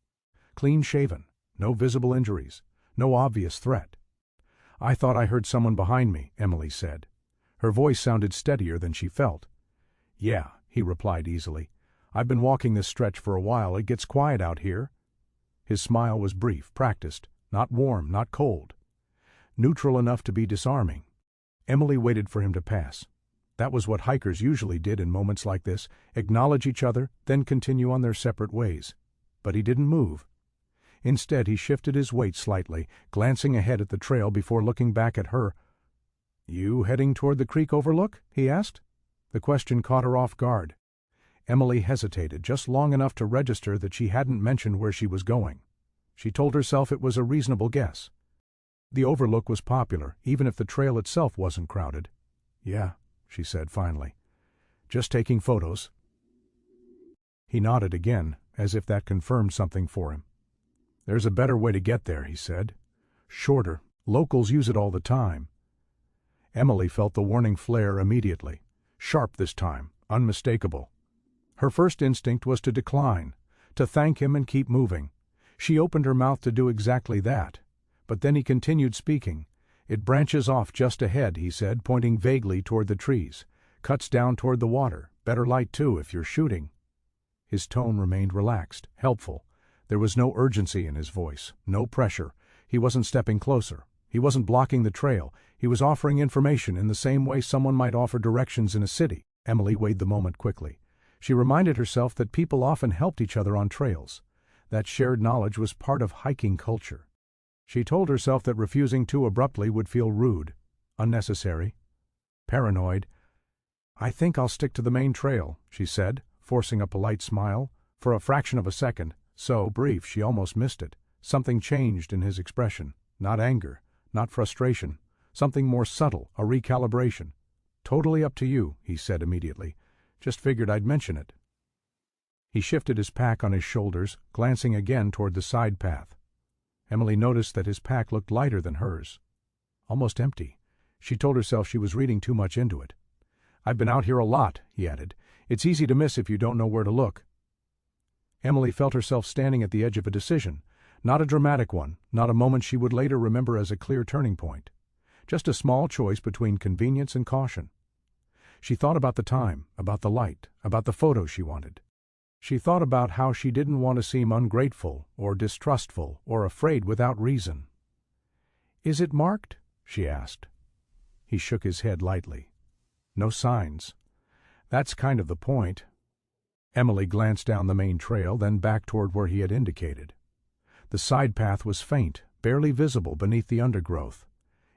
Clean-shaven, no visible injuries, no obvious threat. "I thought I heard someone behind me," Emily said. Her voice sounded steadier than she felt. "Yeah," he replied easily. "I've been walking this stretch for a while. It gets quiet out here." His smile was brief, practiced, not warm, not cold. Neutral enough to be disarming. Emily waited for him to pass. That was what hikers usually did in moments like this, acknowledge each other, then continue on their separate ways. But he didn't move. Instead, he shifted his weight slightly, glancing ahead at the trail before looking back at her. "You heading toward the creek overlook?" he asked. The question caught her off guard. Emily hesitated just long enough to register that she hadn't mentioned where she was going. She told herself it was a reasonable guess. The overlook was popular, even if the trail itself wasn't crowded. "Yeah," she said finally. "Just taking photos." He nodded again, as if that confirmed something for him. "There's a better way to get there," he said. "Shorter. Locals use it all the time." Emily felt the warning flare immediately. Sharp this time, unmistakable. Her first instinct was to decline, to thank him and keep moving. She opened her mouth to do exactly that. But then he continued speaking. "It branches off just ahead," he said, pointing vaguely toward the trees. "Cuts down toward the water. Better light, too, if you're shooting." His tone remained relaxed, helpful. There was no urgency in his voice, no pressure. He wasn't stepping closer. He wasn't blocking the trail. He was offering information in the same way someone might offer directions in a city. Emily weighed the moment quickly. She reminded herself that people often helped each other on trails. That shared knowledge was part of hiking culture. She told herself that refusing too abruptly would feel rude, unnecessary, paranoid. "I think I'll stick to the main trail," she said, forcing a polite smile. For a fraction of a second, so brief she almost missed it, something changed in his expression. Not anger, not frustration, something more subtle, a recalibration. "Totally up to you," he said immediately. "Just figured I'd mention it." He shifted his pack on his shoulders, glancing again toward the side path. Emily noticed that his pack looked lighter than hers. Almost empty. She told herself she was reading too much into it. "I've been out here a lot," he added. "It's easy to miss if you don't know where to look." Emily felt herself standing at the edge of a decision. Not a dramatic one, not a moment she would later remember as a clear turning point. Just a small choice between convenience and caution. She thought about the time, about the light, about the photo she wanted. She thought about how she didn't want to seem ungrateful or distrustful or afraid without reason. "Is it marked?" she asked. He shook his head lightly. No signs. That's kind of the point. Emily glanced down the main trail, then back toward where he had indicated. The side path was faint, barely visible beneath the undergrowth.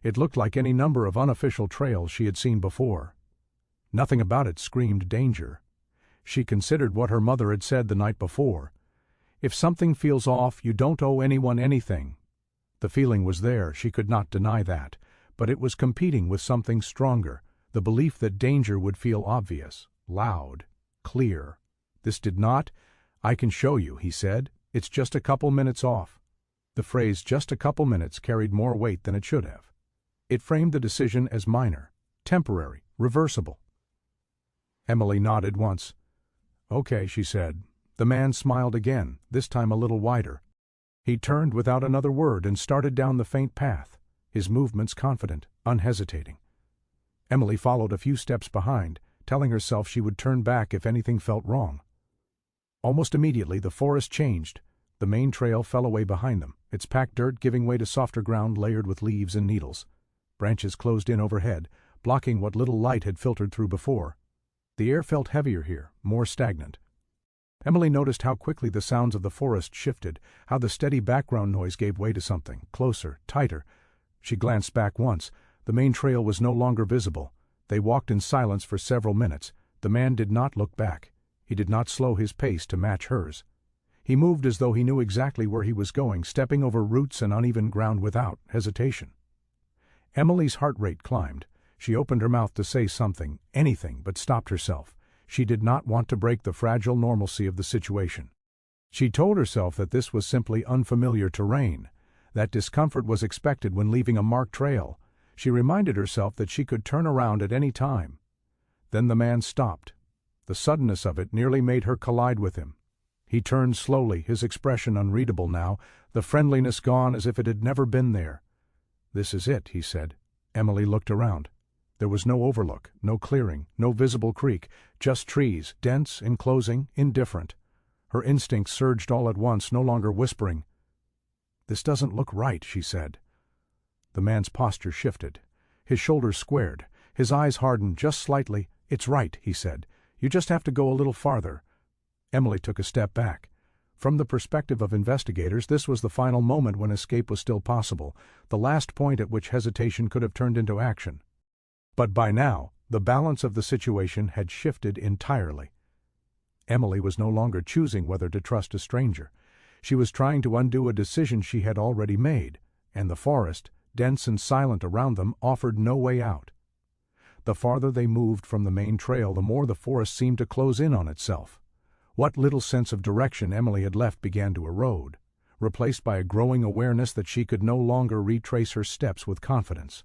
It looked like any number of unofficial trails she had seen before. Nothing about it screamed danger. She considered what her mother had said the night before. If something feels off, you don't owe anyone anything. The feeling was there, she could not deny that, but it was competing with something stronger, the belief that danger would feel obvious, loud, clear. This did not. I can show you, he said. It's just a couple minutes off. The phrase just a couple minutes carried more weight than it should have. It framed the decision as minor, temporary, reversible. Emily nodded once. Okay, she said. The man smiled again, this time a little wider. He turned without another word and started down the faint path, his movements confident, unhesitating. Emily followed a few steps behind, telling herself she would turn back if anything felt wrong. Almost immediately the forest changed. The main trail fell away behind them, its packed dirt giving way to softer ground layered with leaves and needles. Branches closed in overhead, blocking what little light had filtered through before. The air felt heavier here, more stagnant. Emily noticed how quickly the sounds of the forest shifted, how the steady background noise gave way to something, closer, tighter. She glanced back once. The main trail was no longer visible. They walked in silence for several minutes. The man did not look back. He did not slow his pace to match hers. He moved as though he knew exactly where he was going, stepping over roots and uneven ground without hesitation. Emily's heart rate climbed. She opened her mouth to say something, anything, but stopped herself. She did not want to break the fragile normalcy of the situation. She told herself that this was simply unfamiliar terrain, that discomfort was expected when leaving a marked trail. She reminded herself that she could turn around at any time. Then the man stopped. The suddenness of it nearly made her collide with him. He turned slowly, his expression unreadable now, the friendliness gone as if it had never been there. This is it, he said. Emily looked around. There was no overlook, no clearing, no visible creek, just trees, dense, enclosing, indifferent. Her instincts surged all at once, no longer whispering. This doesn't look right, she said. The man's posture shifted. His shoulders squared. His eyes hardened just slightly. It's right, he said. You just have to go a little farther. Emily took a step back. From the perspective of investigators, this was the final moment when escape was still possible, the last point at which hesitation could have turned into action. But by now, the balance of the situation had shifted entirely. Emily was no longer choosing whether to trust a stranger. She was trying to undo a decision she had already made, and the forest, dense and silent around them, offered no way out. The farther they moved from the main trail, the more the forest seemed to close in on itself. What little sense of direction Emily had left began to erode, replaced by a growing awareness that she could no longer retrace her steps with confidence.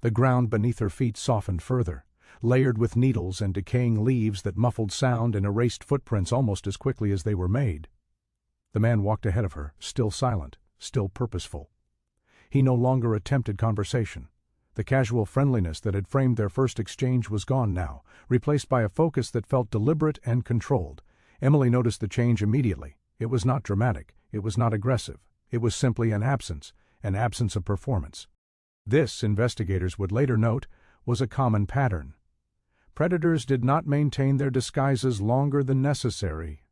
The ground beneath her feet softened further, layered with needles and decaying leaves that muffled sound and erased footprints almost as quickly as they were made. The man walked ahead of her, still silent, still purposeful. He no longer attempted conversation. The casual friendliness that had framed their first exchange was gone now, replaced by a focus that felt deliberate and controlled. Emily noticed the change immediately. It was not dramatic, it was not aggressive, it was simply an absence of performance. This, investigators would later note, was a common pattern. Predators did not maintain their disguises longer than necessary.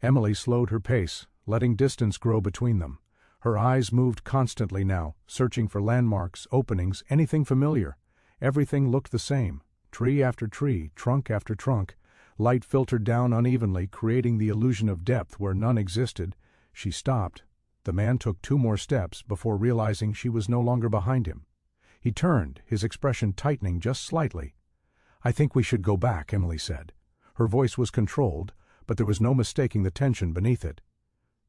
Emily slowed her pace, letting distance grow between them. Her eyes moved constantly now, searching for landmarks, openings, anything familiar. Everything looked the same. Tree after tree, trunk after trunk. Light filtered down unevenly, creating the illusion of depth where none existed. She stopped. The man took 2 more steps before realizing she was no longer behind him. He turned, his expression tightening just slightly. "I think we should go back," Emily said. Her voice was controlled, but there was no mistaking the tension beneath it.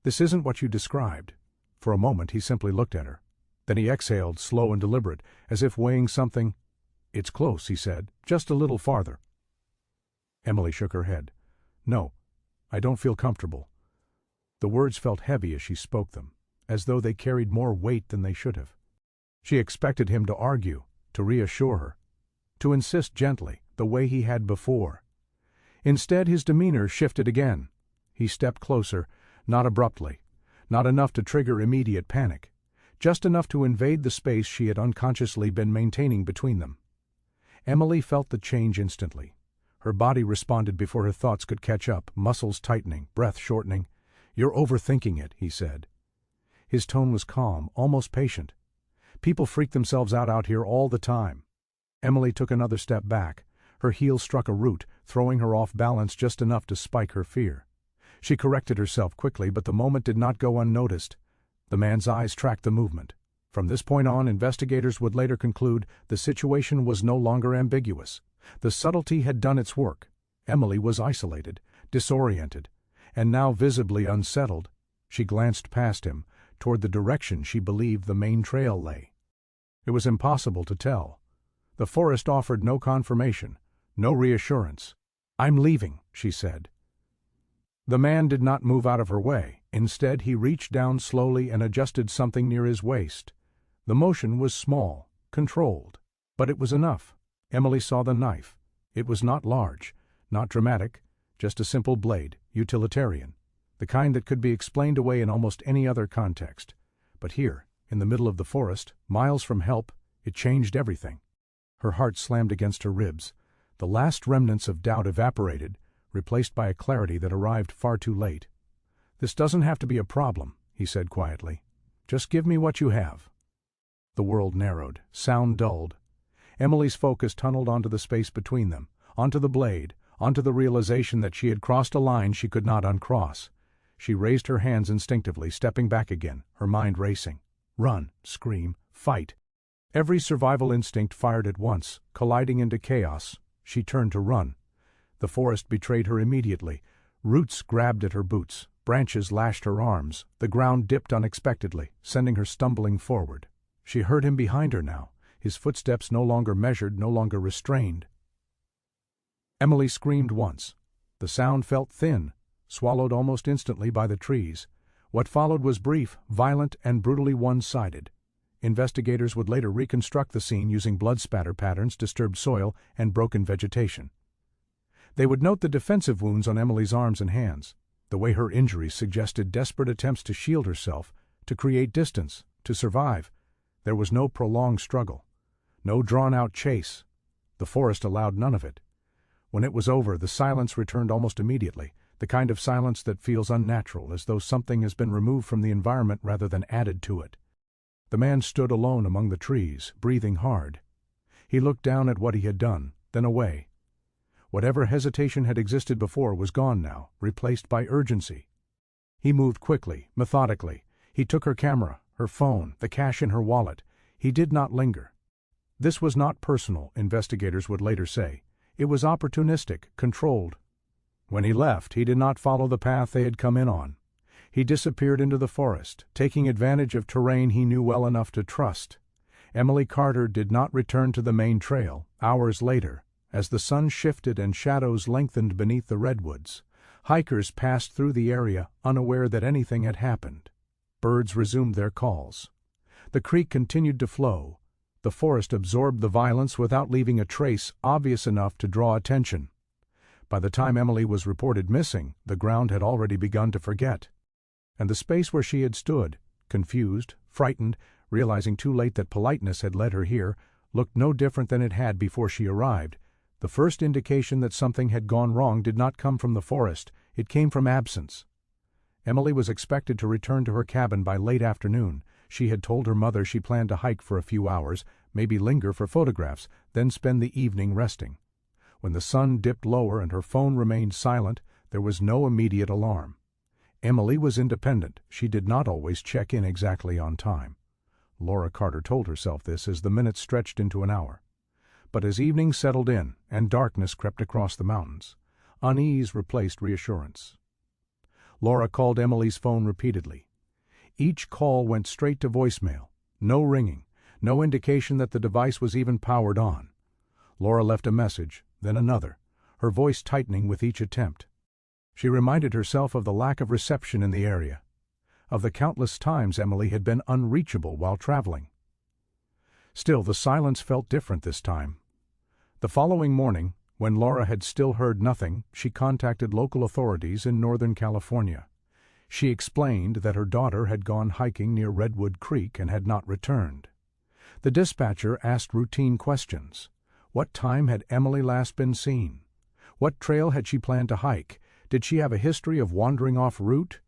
"This isn't what you described." For a moment he simply looked at her. Then he exhaled, slow and deliberate, as if weighing something. "It's close," he said. "Just a little farther." Emily shook her head. "No, I don't feel comfortable." The words felt heavy as she spoke them, as though they carried more weight than they should have. She expected him to argue, to reassure her, to insist gently, the way he had before. Instead, his demeanor shifted again. He stepped closer, not abruptly, not enough to trigger immediate panic, just enough to invade the space she had unconsciously been maintaining between them. Emily felt the change instantly. Her body responded before her thoughts could catch up, muscles tightening, breath shortening. "You're overthinking it," he said. His tone was calm, almost patient. "People freak themselves out here all the time." Emily took another step back. Her heel struck a root, throwing her off balance just enough to spike her fear. She corrected herself quickly, but the moment did not go unnoticed. The man's eyes tracked the movement. From this point on, investigators would later conclude the situation was no longer ambiguous. The subtlety had done its work. Emily was isolated, disoriented, and now visibly unsettled. She glanced past him, toward the direction she believed the main trail lay. It was impossible to tell. The forest offered no confirmation, no reassurance. "I'm leaving," she said. The man did not move out of her way. Instead, he reached down slowly and adjusted something near his waist. The motion was small, controlled, but it was enough. Emily saw the knife. It was not large, not dramatic, just a simple blade, utilitarian, the kind that could be explained away in almost any other context. But here, in the middle of the forest, miles from help, it changed everything. Her heart slammed against her ribs. The last remnants of doubt evaporated, replaced by a clarity that arrived far too late. "This doesn't have to be a problem," he said quietly. "Just give me what you have." The world narrowed, sound dulled. Emily's focus tunneled onto the space between them, onto the blade, onto the realization that she had crossed a line she could not uncross. She raised her hands instinctively, stepping back again, her mind racing. Run, scream, fight. Every survival instinct fired at once, colliding into chaos. She turned to run. The forest betrayed her immediately. Roots grabbed at her boots, branches lashed her arms, the ground dipped unexpectedly, sending her stumbling forward. She heard him behind her now, his footsteps no longer measured, no longer restrained. Emily screamed once. The sound felt thin, swallowed almost instantly by the trees. What followed was brief, violent, and brutally one-sided. Investigators would later reconstruct the scene using blood spatter patterns, disturbed soil, and broken vegetation. They would note the defensive wounds on Emily's arms and hands. The way her injuries suggested desperate attempts to shield herself, to create distance, to survive. There was no prolonged struggle, no drawn-out chase. The forest allowed none of it. When it was over, the silence returned almost immediately, the kind of silence that feels unnatural, as though something has been removed from the environment rather than added to it. The man stood alone among the trees, breathing hard. He looked down at what he had done, then away. Whatever hesitation had existed before was gone now, replaced by urgency. He moved quickly, methodically. He took her camera, her phone, the cash in her wallet. He did not linger. This was not personal, investigators would later say. It was opportunistic, controlled. When he left, he did not follow the path they had come in on. He disappeared into the forest, taking advantage of terrain he knew well enough to trust. Emily Carter did not return to the main trail. Hours later, as the sun shifted and shadows lengthened beneath the redwoods, hikers passed through the area, unaware that anything had happened. Birds resumed their calls. The creek continued to flow. The forest absorbed the violence without leaving a trace obvious enough to draw attention. By the time Emily was reported missing, the ground had already begun to forget. And the space where she had stood, confused, frightened, realizing too late that politeness had led her here, looked no different than it had before she arrived. The first indication that something had gone wrong did not come from the forest, it came from absence. Emily was expected to return to her cabin by late afternoon. She had told her mother she planned to hike for a few hours, maybe linger for photographs, then spend the evening resting. When the sun dipped lower and her phone remained silent, there was no immediate alarm. Emily was independent. She did not always check in exactly on time. Laura Carter told herself this as the minutes stretched into an hour. But as evening settled in and darkness crept across the mountains, unease replaced reassurance. Laura called Emily's phone repeatedly. Each call went straight to voicemail. No ringing, no indication that the device was even powered on. Laura left a message, then another, her voice tightening with each attempt. She reminded herself of the lack of reception in the area, of the countless times Emily had been unreachable while traveling. Still, the silence felt different this time. The following morning, when Laura had still heard nothing, she contacted local authorities in Northern California. She explained that her daughter had gone hiking near Redwood Creek and had not returned. The dispatcher asked routine questions. What time had Emily last been seen? What trail had she planned to hike? Did she have a history of wandering off route?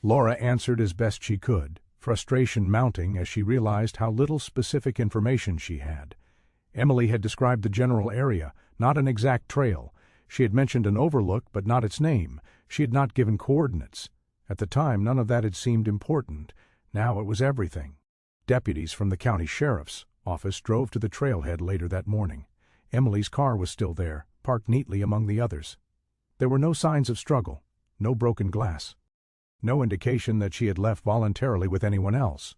Laura answered as best she could, frustration mounting as she realized how little specific information she had. Emily had described the general area, not an exact trail. She had mentioned an overlook, but not its name. She had not given coordinates. At the time, none of that had seemed important. Now it was everything. Deputies from the county sheriff's office drove to the trailhead later that morning. Emily's car was still there, parked neatly among the others. There were no signs of struggle, no broken glass, no indication that she had left voluntarily with anyone else.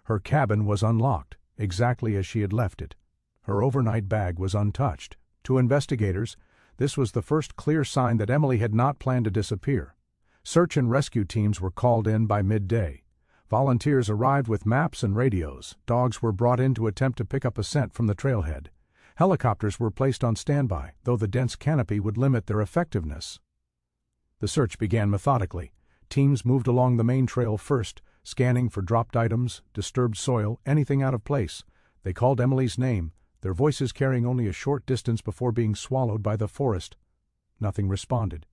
Her cabin was unlocked, exactly as she had left it. Her overnight bag was untouched. To investigators, this was the first clear sign that Emily had not planned to disappear. Search and rescue teams were called in by midday. Volunteers arrived with maps and radios. Dogs were brought in to attempt to pick up a scent from the trailhead. Helicopters were placed on standby, though the dense canopy would limit their effectiveness. The search began methodically. Teams moved along the main trail first, scanning for dropped items, disturbed soil, anything out of place. They called Emily's name, their voices carrying only a short distance before being swallowed by the forest. Nothing responded.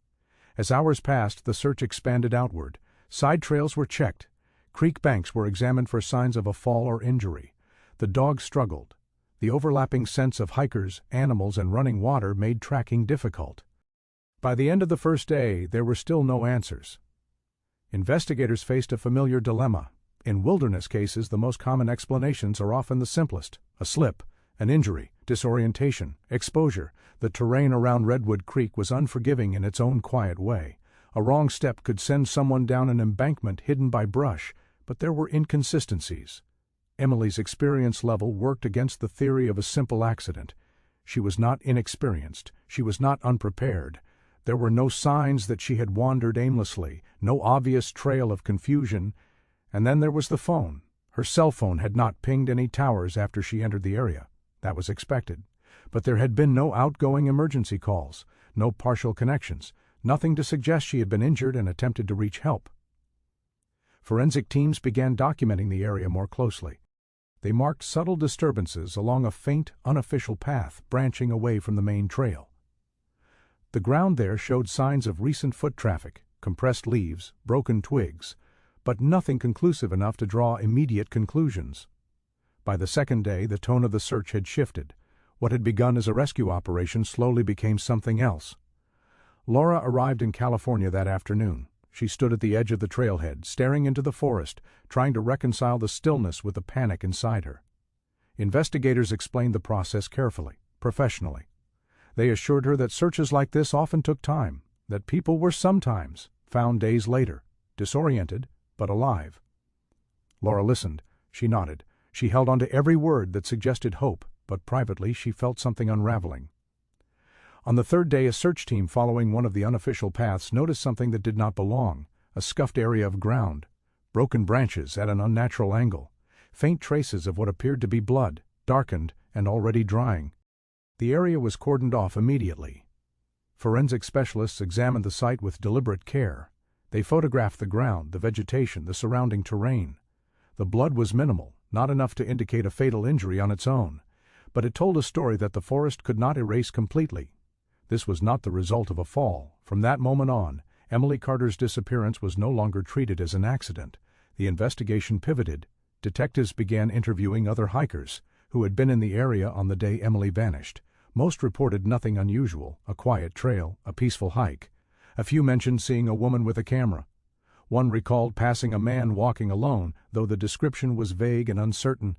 As hours passed, the search expanded outward. Side trails were checked. Creek banks were examined for signs of a fall or injury. The dogs struggled. The overlapping scents of hikers, animals, and running water made tracking difficult. By the end of the first day, there were still no answers. Investigators faced a familiar dilemma. In wilderness cases, the most common explanations are often the simplest: a slip, an injury, disorientation, exposure. The terrain around Redwood Creek was unforgiving in its own quiet way. A wrong step could send someone down an embankment hidden by brush, but there were inconsistencies. Emily's experience level worked against the theory of a simple accident. She was not inexperienced. She was not unprepared. There were no signs that she had wandered aimlessly, no obvious trail of confusion. And then there was the phone. Her cell phone had not pinged any towers after she entered the area. That was expected. But there had been no outgoing emergency calls, no partial connections, nothing to suggest she had been injured and attempted to reach help. Forensic teams began documenting the area more closely. They marked subtle disturbances along a faint, unofficial path branching away from the main trail. The ground there showed signs of recent foot traffic, compressed leaves, broken twigs, but nothing conclusive enough to draw immediate conclusions. By the second day, the tone of the search had shifted. What had begun as a rescue operation slowly became something else. Laura arrived in California that afternoon. She stood at the edge of the trailhead, staring into the forest, trying to reconcile the stillness with the panic inside her. Investigators explained the process carefully, professionally. They assured her that searches like this often took time, that people were sometimes found days later, disoriented but alive. Laura listened. She nodded. She held on to every word that suggested hope, but privately she felt something unraveling. On the third day, a search team following one of the unofficial paths noticed something that did not belong: a scuffed area of ground, broken branches at an unnatural angle, faint traces of what appeared to be blood, darkened and already drying. The area was cordoned off immediately. Forensic specialists examined the site with deliberate care. They photographed the ground, the vegetation, the surrounding terrain. The blood was minimal, not enough to indicate a fatal injury on its own, but it told a story that the forest could not erase completely. This was not the result of a fall. From that moment on, Emily Carter's disappearance was no longer treated as an accident. The investigation pivoted. Detectives began interviewing other hikers who had been in the area on the day Emily vanished. Most reported nothing unusual: a quiet trail, a peaceful hike. A few mentioned seeing a woman with a camera. One recalled passing a man walking alone, though the description was vague and uncertain.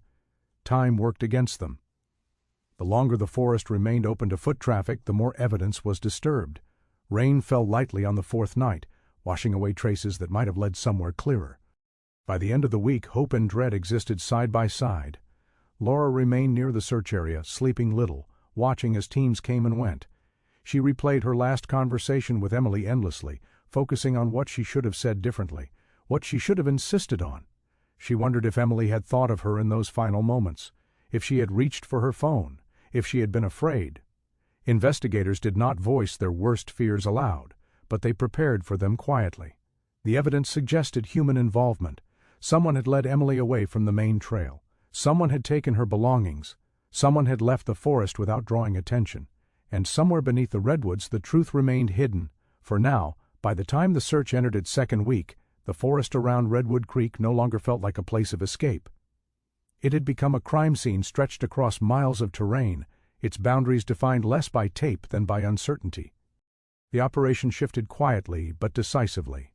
Time worked against them. The longer the forest remained open to foot traffic, the more evidence was disturbed. Rain fell lightly on the fourth night, washing away traces that might have led somewhere clearer. By the end of the week, hope and dread existed side by side. Laura remained near the search area, sleeping little, watching as teams came and went. She replayed her last conversation with Emily endlessly, focusing on what she should have said differently, what she should have insisted on. She wondered if Emily had thought of her in those final moments, if she had reached for her phone, if she had been afraid. Investigators did not voice their worst fears aloud, but they prepared for them quietly. The evidence suggested human involvement. Someone had led Emily away from the main trail. Someone had taken her belongings. Someone had left the forest without drawing attention. And somewhere beneath the redwoods the truth remained hidden. For now, by the time the search entered its second week, the forest around Redwood Creek no longer felt like a place of escape. It had become a crime scene stretched across miles of terrain, its boundaries defined less by tape than by uncertainty. The operation shifted quietly but decisively.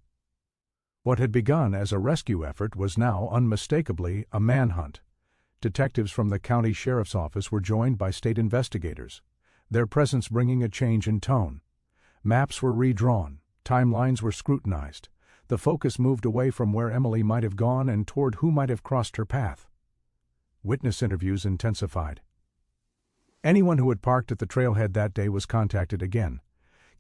What had begun as a rescue effort was now unmistakably a manhunt. Detectives from the county sheriff's office were joined by state investigators, their presence bringing a change in tone. Maps were redrawn, timelines were scrutinized. The focus moved away from where Emily might have gone and toward who might have crossed her path. Witness interviews intensified. Anyone who had parked at the trailhead that day was contacted again.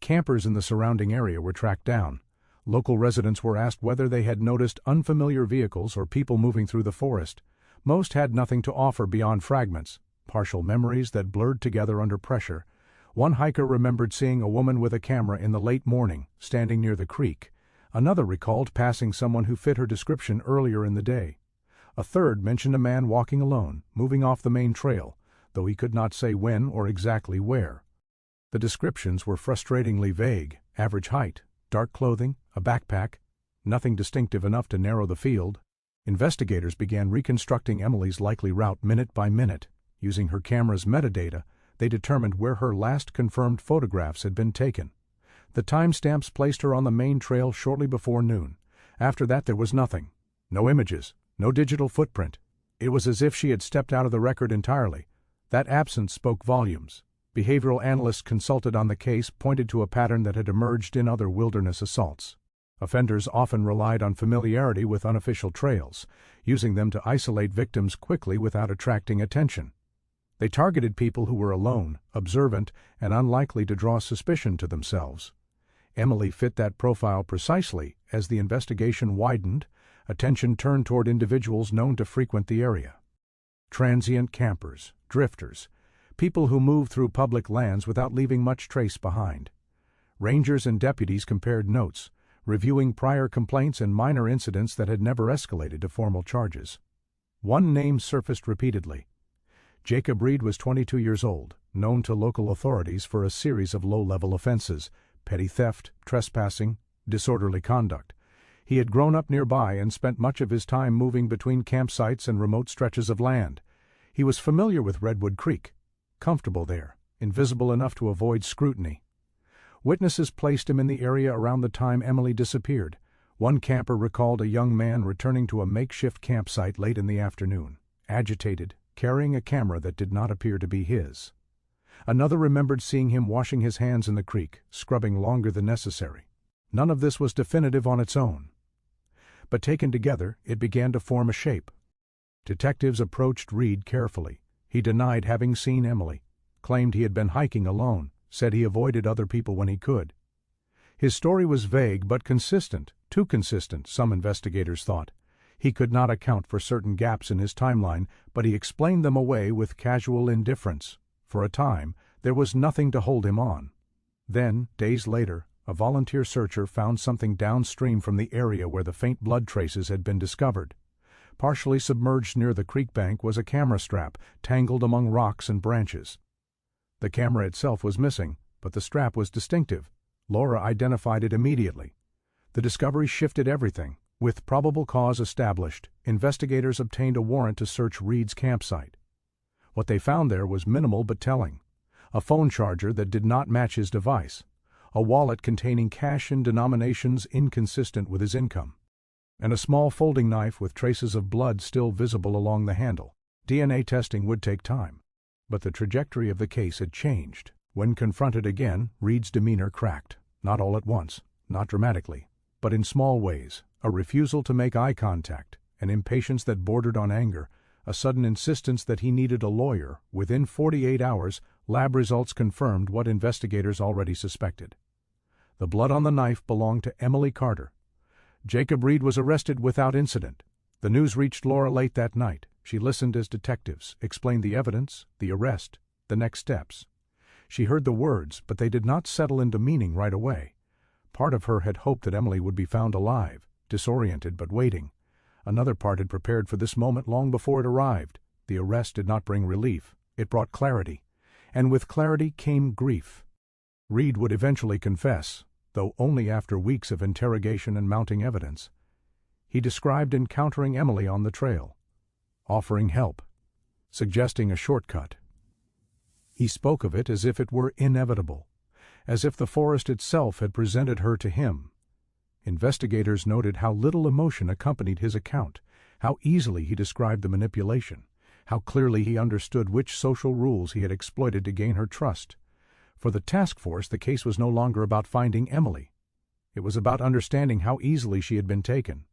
Campers in the surrounding area were tracked down. Local residents were asked whether they had noticed unfamiliar vehicles or people moving through the forest. Most had nothing to offer beyond fragments, partial memories that blurred together under pressure. One hiker remembered seeing a woman with a camera in the late morning, standing near the creek. Another recalled passing someone who fit her description earlier in the day. A third mentioned a man walking alone, moving off the main trail, though he could not say when or exactly where. The descriptions were frustratingly vague: average height, dark clothing, a backpack, nothing distinctive enough to narrow the field. Investigators began reconstructing Emily's likely route minute by minute. Using her camera's metadata, they determined where her last confirmed photographs had been taken. The timestamps placed her on the main trail shortly before noon. After that there was nothing. No images, no digital footprint. It was as if she had stepped out of the record entirely. That absence spoke volumes. Behavioral analysts consulted on the case pointed to a pattern that had emerged in other wilderness assaults. Offenders often relied on familiarity with unofficial trails, using them to isolate victims quickly without attracting attention. They targeted people who were alone, observant, and unlikely to draw suspicion to themselves. Emily fit that profile precisely. As the investigation widened, attention turned toward individuals known to frequent the area. Transient campers, drifters, people who moved through public lands without leaving much trace behind. Rangers and deputies compared notes, reviewing prior complaints and minor incidents that had never escalated to formal charges. One name surfaced repeatedly. Jacob Reed was 22 years old, known to local authorities for a series of low-level offenses: petty theft, trespassing, disorderly conduct. He had grown up nearby and spent much of his time moving between campsites and remote stretches of land. He was familiar with Redwood Creek, comfortable there, invisible enough to avoid scrutiny. Witnesses placed him in the area around the time Emily disappeared. One camper recalled a young man returning to a makeshift campsite late in the afternoon, agitated, carrying a camera that did not appear to be his. Another remembered seeing him washing his hands in the creek, scrubbing longer than necessary. None of this was definitive on its own. But taken together, it began to form a shape. Detectives approached Reed carefully. He denied having seen Emily, claimed he had been hiking alone, said he avoided other people when he could. His story was vague but consistent, too consistent, some investigators thought. He could not account for certain gaps in his timeline, but he explained them away with casual indifference. For a time, there was nothing to hold him on. Then, days later, a volunteer searcher found something downstream from the area where the faint blood traces had been discovered. Partially submerged near the creek bank was a camera strap, tangled among rocks and branches. The camera itself was missing, but the strap was distinctive. Laura identified it immediately. The discovery shifted everything. With probable cause established, investigators obtained a warrant to search Reed's campsite. What they found there was minimal but telling. A phone charger that did not match his device, a wallet containing cash in denominations inconsistent with his income, and a small folding knife with traces of blood still visible along the handle. DNA testing would take time, but the trajectory of the case had changed. When confronted again, Reed's demeanor cracked, not all at once, not dramatically, but in small ways: a refusal to make eye contact, an impatience that bordered on anger, a sudden insistence that he needed a lawyer. Within 48 hours, lab results confirmed what investigators already suspected. The blood on the knife belonged to Emily Carter. Jacob Reed was arrested without incident. The news reached Laura late that night. She listened as detectives explained the evidence, the arrest, the next steps. She heard the words, but they did not settle into meaning right away. Part of her had hoped that Emily would be found alive, disoriented but waiting. Another part had prepared for this moment long before it arrived. The arrest did not bring relief, it brought clarity. And with clarity came grief. Reed would eventually confess, though only after weeks of interrogation and mounting evidence. He described encountering Emily on the trail, offering help, suggesting a shortcut. He spoke of it as if it were inevitable, as if the forest itself had presented her to him. Investigators noted how little emotion accompanied his account, how easily he described the manipulation, how clearly he understood which social rules he had exploited to gain her trust. For the task force, the case was no longer about finding Emily. It was about understanding how easily she had been taken,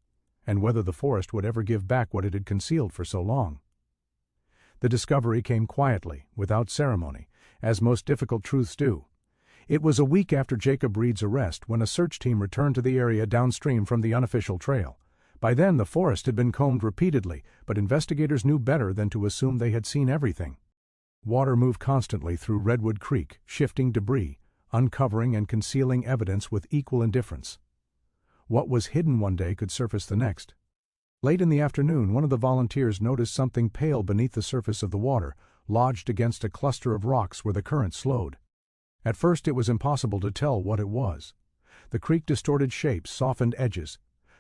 and whether the forest would ever give back what it had concealed for so long. The discovery came quietly, without ceremony, as most difficult truths do. It was a week after Jacob Reed's arrest when a search team returned to the area downstream from the unofficial trail. By then the forest had been combed repeatedly, but investigators knew better than to assume they had seen everything. Water moved constantly through Redwood Creek, shifting debris, uncovering and concealing evidence with equal indifference. What was hidden one day could surface the next. Late in the afternoon, one of the volunteers noticed something pale beneath the surface of the water, lodged against a cluster of rocks where the current slowed. At first it was impossible to tell what it was. The creek distorted shapes, softened edges.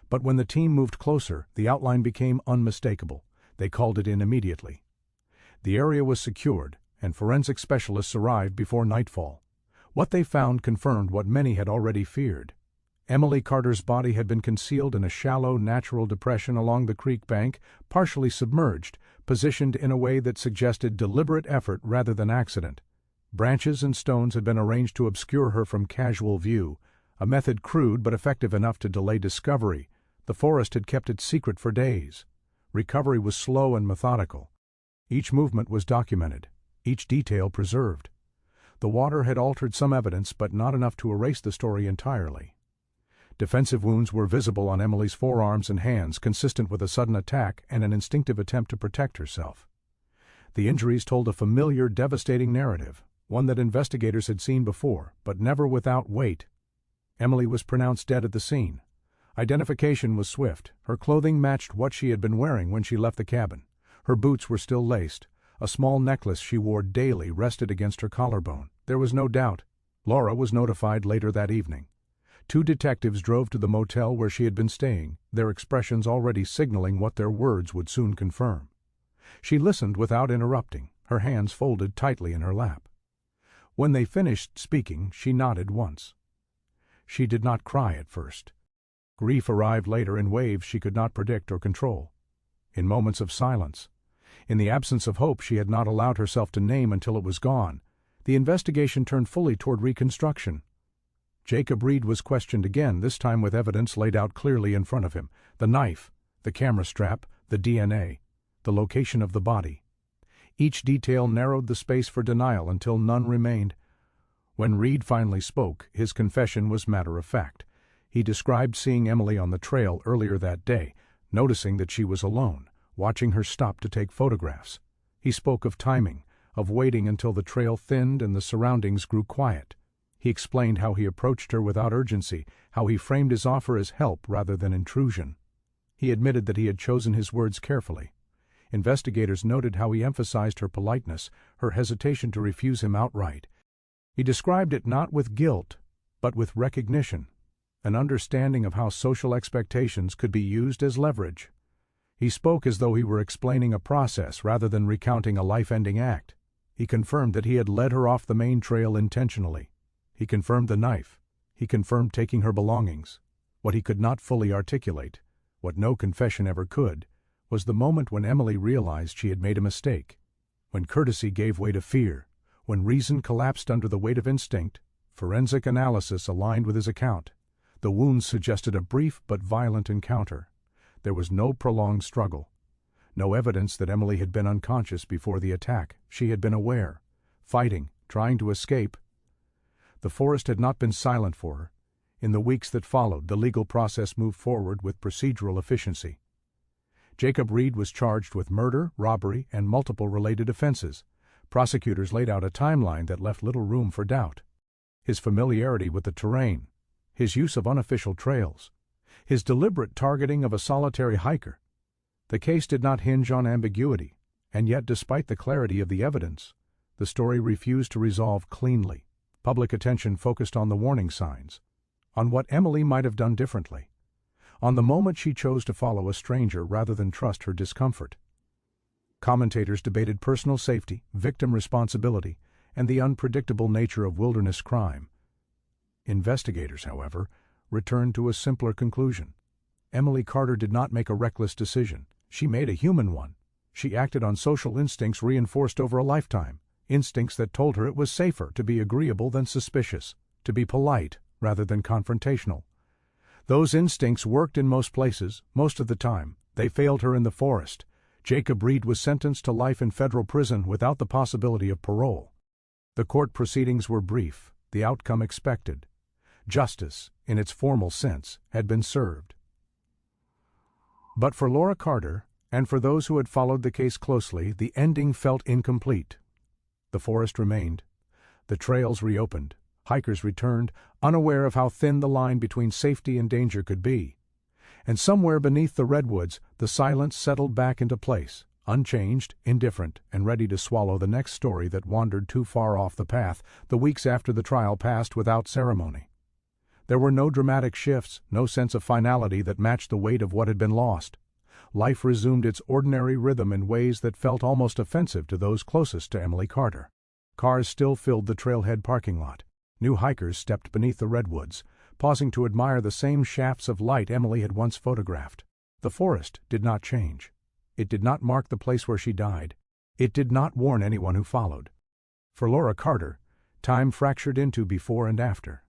But when the team moved closer, the outline became unmistakable. They called it in immediately. The area was secured, and forensic specialists arrived before nightfall. What they found confirmed what many had already feared. Emily Carter's body had been concealed in a shallow, natural depression along the creek bank, partially submerged, positioned in a way that suggested deliberate effort rather than accident. Branches and stones had been arranged to obscure her from casual view, a method crude but effective enough to delay discovery. The forest had kept it secret for days. Recovery was slow and methodical. Each movement was documented, each detail preserved. The water had altered some evidence, but not enough to erase the story entirely. Defensive wounds were visible on Emily's forearms and hands, consistent with a sudden attack and an instinctive attempt to protect herself. The injuries told a familiar, devastating narrative, one that investigators had seen before, but never without weight. Emily was pronounced dead at the scene. Identification was swift. Her clothing matched what she had been wearing when she left the cabin. Her boots were still laced. A small necklace she wore daily rested against her collarbone. There was no doubt. Laura was notified later that evening. 2 detectives drove to the motel where she had been staying, their expressions already signaling what their words would soon confirm. She listened without interrupting, her hands folded tightly in her lap. When they finished speaking, she nodded once. She did not cry at first. Grief arrived later in waves she could not predict or control. In moments of silence. In the absence of hope she had not allowed herself to name until it was gone. The investigation turned fully toward reconstruction. Jacob Reed was questioned again, this time with evidence laid out clearly in front of him. The knife, the camera strap, the DNA, the location of the body. Each detail narrowed the space for denial until none remained. When Reed finally spoke, his confession was matter of fact. He described seeing Emily on the trail earlier that day, noticing that she was alone, watching her stop to take photographs. He spoke of timing, of waiting until the trail thinned and the surroundings grew quiet. He explained how he approached her without urgency, how he framed his offer as help rather than intrusion. He admitted that he had chosen his words carefully. Investigators noted how he emphasized her politeness, her hesitation to refuse him outright. He described it not with guilt, but with recognition, an understanding of how social expectations could be used as leverage. He spoke as though he were explaining a process rather than recounting a life-ending act. He confirmed that he had led her off the main trail intentionally. He confirmed the knife. He confirmed taking her belongings. What he could not fully articulate, what no confession ever could, was the moment when Emily realized she had made a mistake, when courtesy gave way to fear, when reason collapsed under the weight of instinct. Forensic analysis aligned with his account. The wounds suggested a brief but violent encounter. There was no prolonged struggle. No evidence that Emily had been unconscious before the attack. She had been aware, fighting, trying to escape. The forest had not been silent for her. In the weeks that followed, the legal process moved forward with procedural efficiency. Jacob Reed was charged with murder, robbery, and multiple related offenses. Prosecutors laid out a timeline that left little room for doubt. His familiarity with the terrain, his use of unofficial trails, his deliberate targeting of a solitary hiker. The case did not hinge on ambiguity, and yet despite the clarity of the evidence, the story refused to resolve cleanly. Public attention focused on the warning signs, on what Emily might have done differently, on the moment she chose to follow a stranger rather than trust her discomfort. Commentators debated personal safety, victim responsibility, and the unpredictable nature of wilderness crime. Investigators, however, returned to a simpler conclusion. Emily Carter did not make a reckless decision. She made a human one. She acted on social instincts reinforced over a lifetime, instincts that told her it was safer to be agreeable than suspicious, to be polite rather than confrontational. Those instincts worked in most places, most of the time. They failed her in the forest. Jacob Reed was sentenced to life in federal prison without the possibility of parole. The court proceedings were brief, the outcome expected. Justice, in its formal sense, had been served. But for Laura Carter, and for those who had followed the case closely, the ending felt incomplete. The forest remained. The trails reopened. Hikers returned, unaware of how thin the line between safety and danger could be. And somewhere beneath the redwoods, the silence settled back into place, unchanged, indifferent, and ready to swallow the next story that wandered too far off the path. The weeks after the trial passed without ceremony. There were no dramatic shifts, no sense of finality that matched the weight of what had been lost. Life resumed its ordinary rhythm in ways that felt almost offensive to those closest to Emily Carter. Cars still filled the trailhead parking lot. New hikers stepped beneath the redwoods, pausing to admire the same shafts of light Emily had once photographed. The forest did not change. It did not mark the place where she died. It did not warn anyone who followed. For Laura Carter, time fractured into before and after.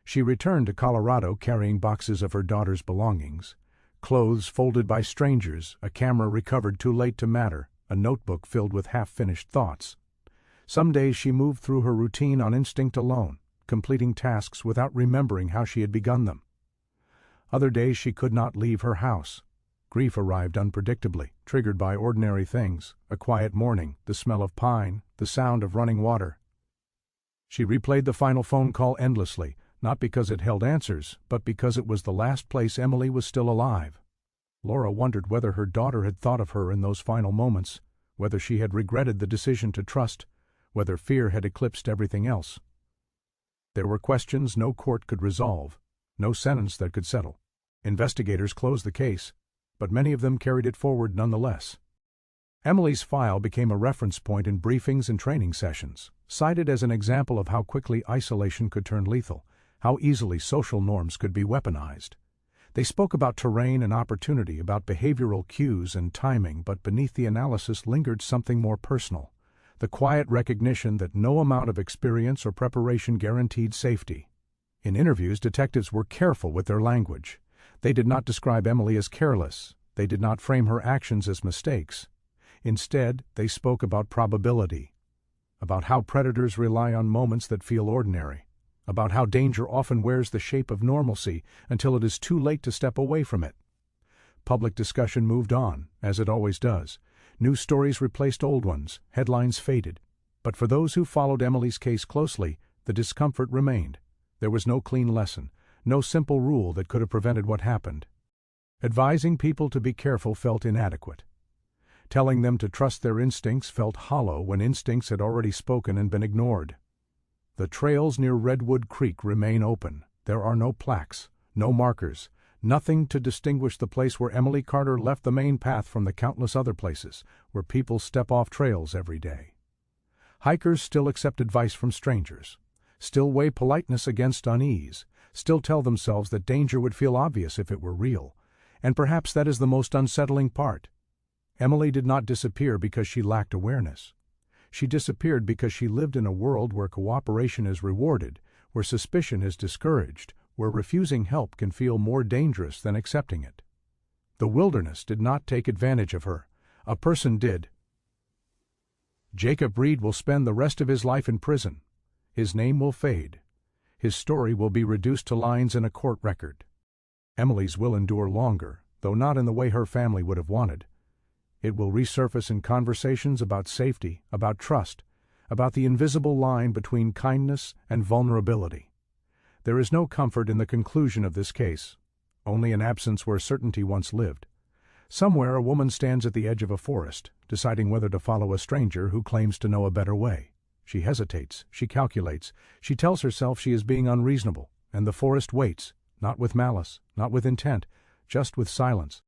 She returned to Colorado carrying boxes of her daughter's belongings, clothes folded by strangers, a camera recovered too late to matter, a notebook filled with half-finished thoughts. Some days she moved through her routine on instinct alone, completing tasks without remembering how she had begun them. Other days she could not leave her house. Grief arrived unpredictably, triggered by ordinary things, a quiet morning, the smell of pine, the sound of running water. She replayed the final phone call endlessly, not because it held answers, but because it was the last place Emily was still alive. Laura wondered whether her daughter had thought of her in those final moments, whether she had regretted the decision to trust, whether fear had eclipsed everything else. There were questions no court could resolve, no sentence that could settle. Investigators closed the case, but many of them carried it forward nonetheless. Emily's file became a reference point in briefings and training sessions, cited as an example of how quickly isolation could turn lethal, how easily social norms could be weaponized. They spoke about terrain and opportunity, about behavioral cues and timing, but beneath the analysis lingered something more personal, the quiet recognition that no amount of experience or preparation guaranteed safety. In interviews, detectives were careful with their language. They did not describe Emily as careless. They did not frame her actions as mistakes. Instead, they spoke about probability, about how predators rely on moments that feel ordinary, about how danger often wears the shape of normalcy until it is too late to step away from it. Public discussion moved on, as it always does. New stories replaced old ones, headlines faded. But for those who followed Emily's case closely, the discomfort remained. There was no clean lesson, no simple rule that could have prevented what happened. Advising people to be careful felt inadequate. Telling them to trust their instincts felt hollow when instincts had already spoken and been ignored. The trails near Redwood Creek remain open. There are no plaques, no markers, nothing to distinguish the place where Emily Carter left the main path from the countless other places where people step off trails every day. Hikers still accept advice from strangers, still weigh politeness against unease, still tell themselves that danger would feel obvious if it were real, and perhaps that is the most unsettling part. Emily did not disappear because she lacked awareness. She disappeared because she lived in a world where cooperation is rewarded, where suspicion is discouraged, where refusing help can feel more dangerous than accepting it. The wilderness did not take advantage of her. A person did. Jacob Reed will spend the rest of his life in prison. His name will fade. His story will be reduced to lines in a court record. Emily's will endure longer, though not in the way her family would have wanted. It will resurface in conversations about safety, about trust, about the invisible line between kindness and vulnerability. There is no comfort in the conclusion of this case, only an absence where certainty once lived. Somewhere a woman stands at the edge of a forest, deciding whether to follow a stranger who claims to know a better way. She hesitates, she calculates, she tells herself she is being unreasonable, and the forest waits, not with malice, not with intent, just with silence.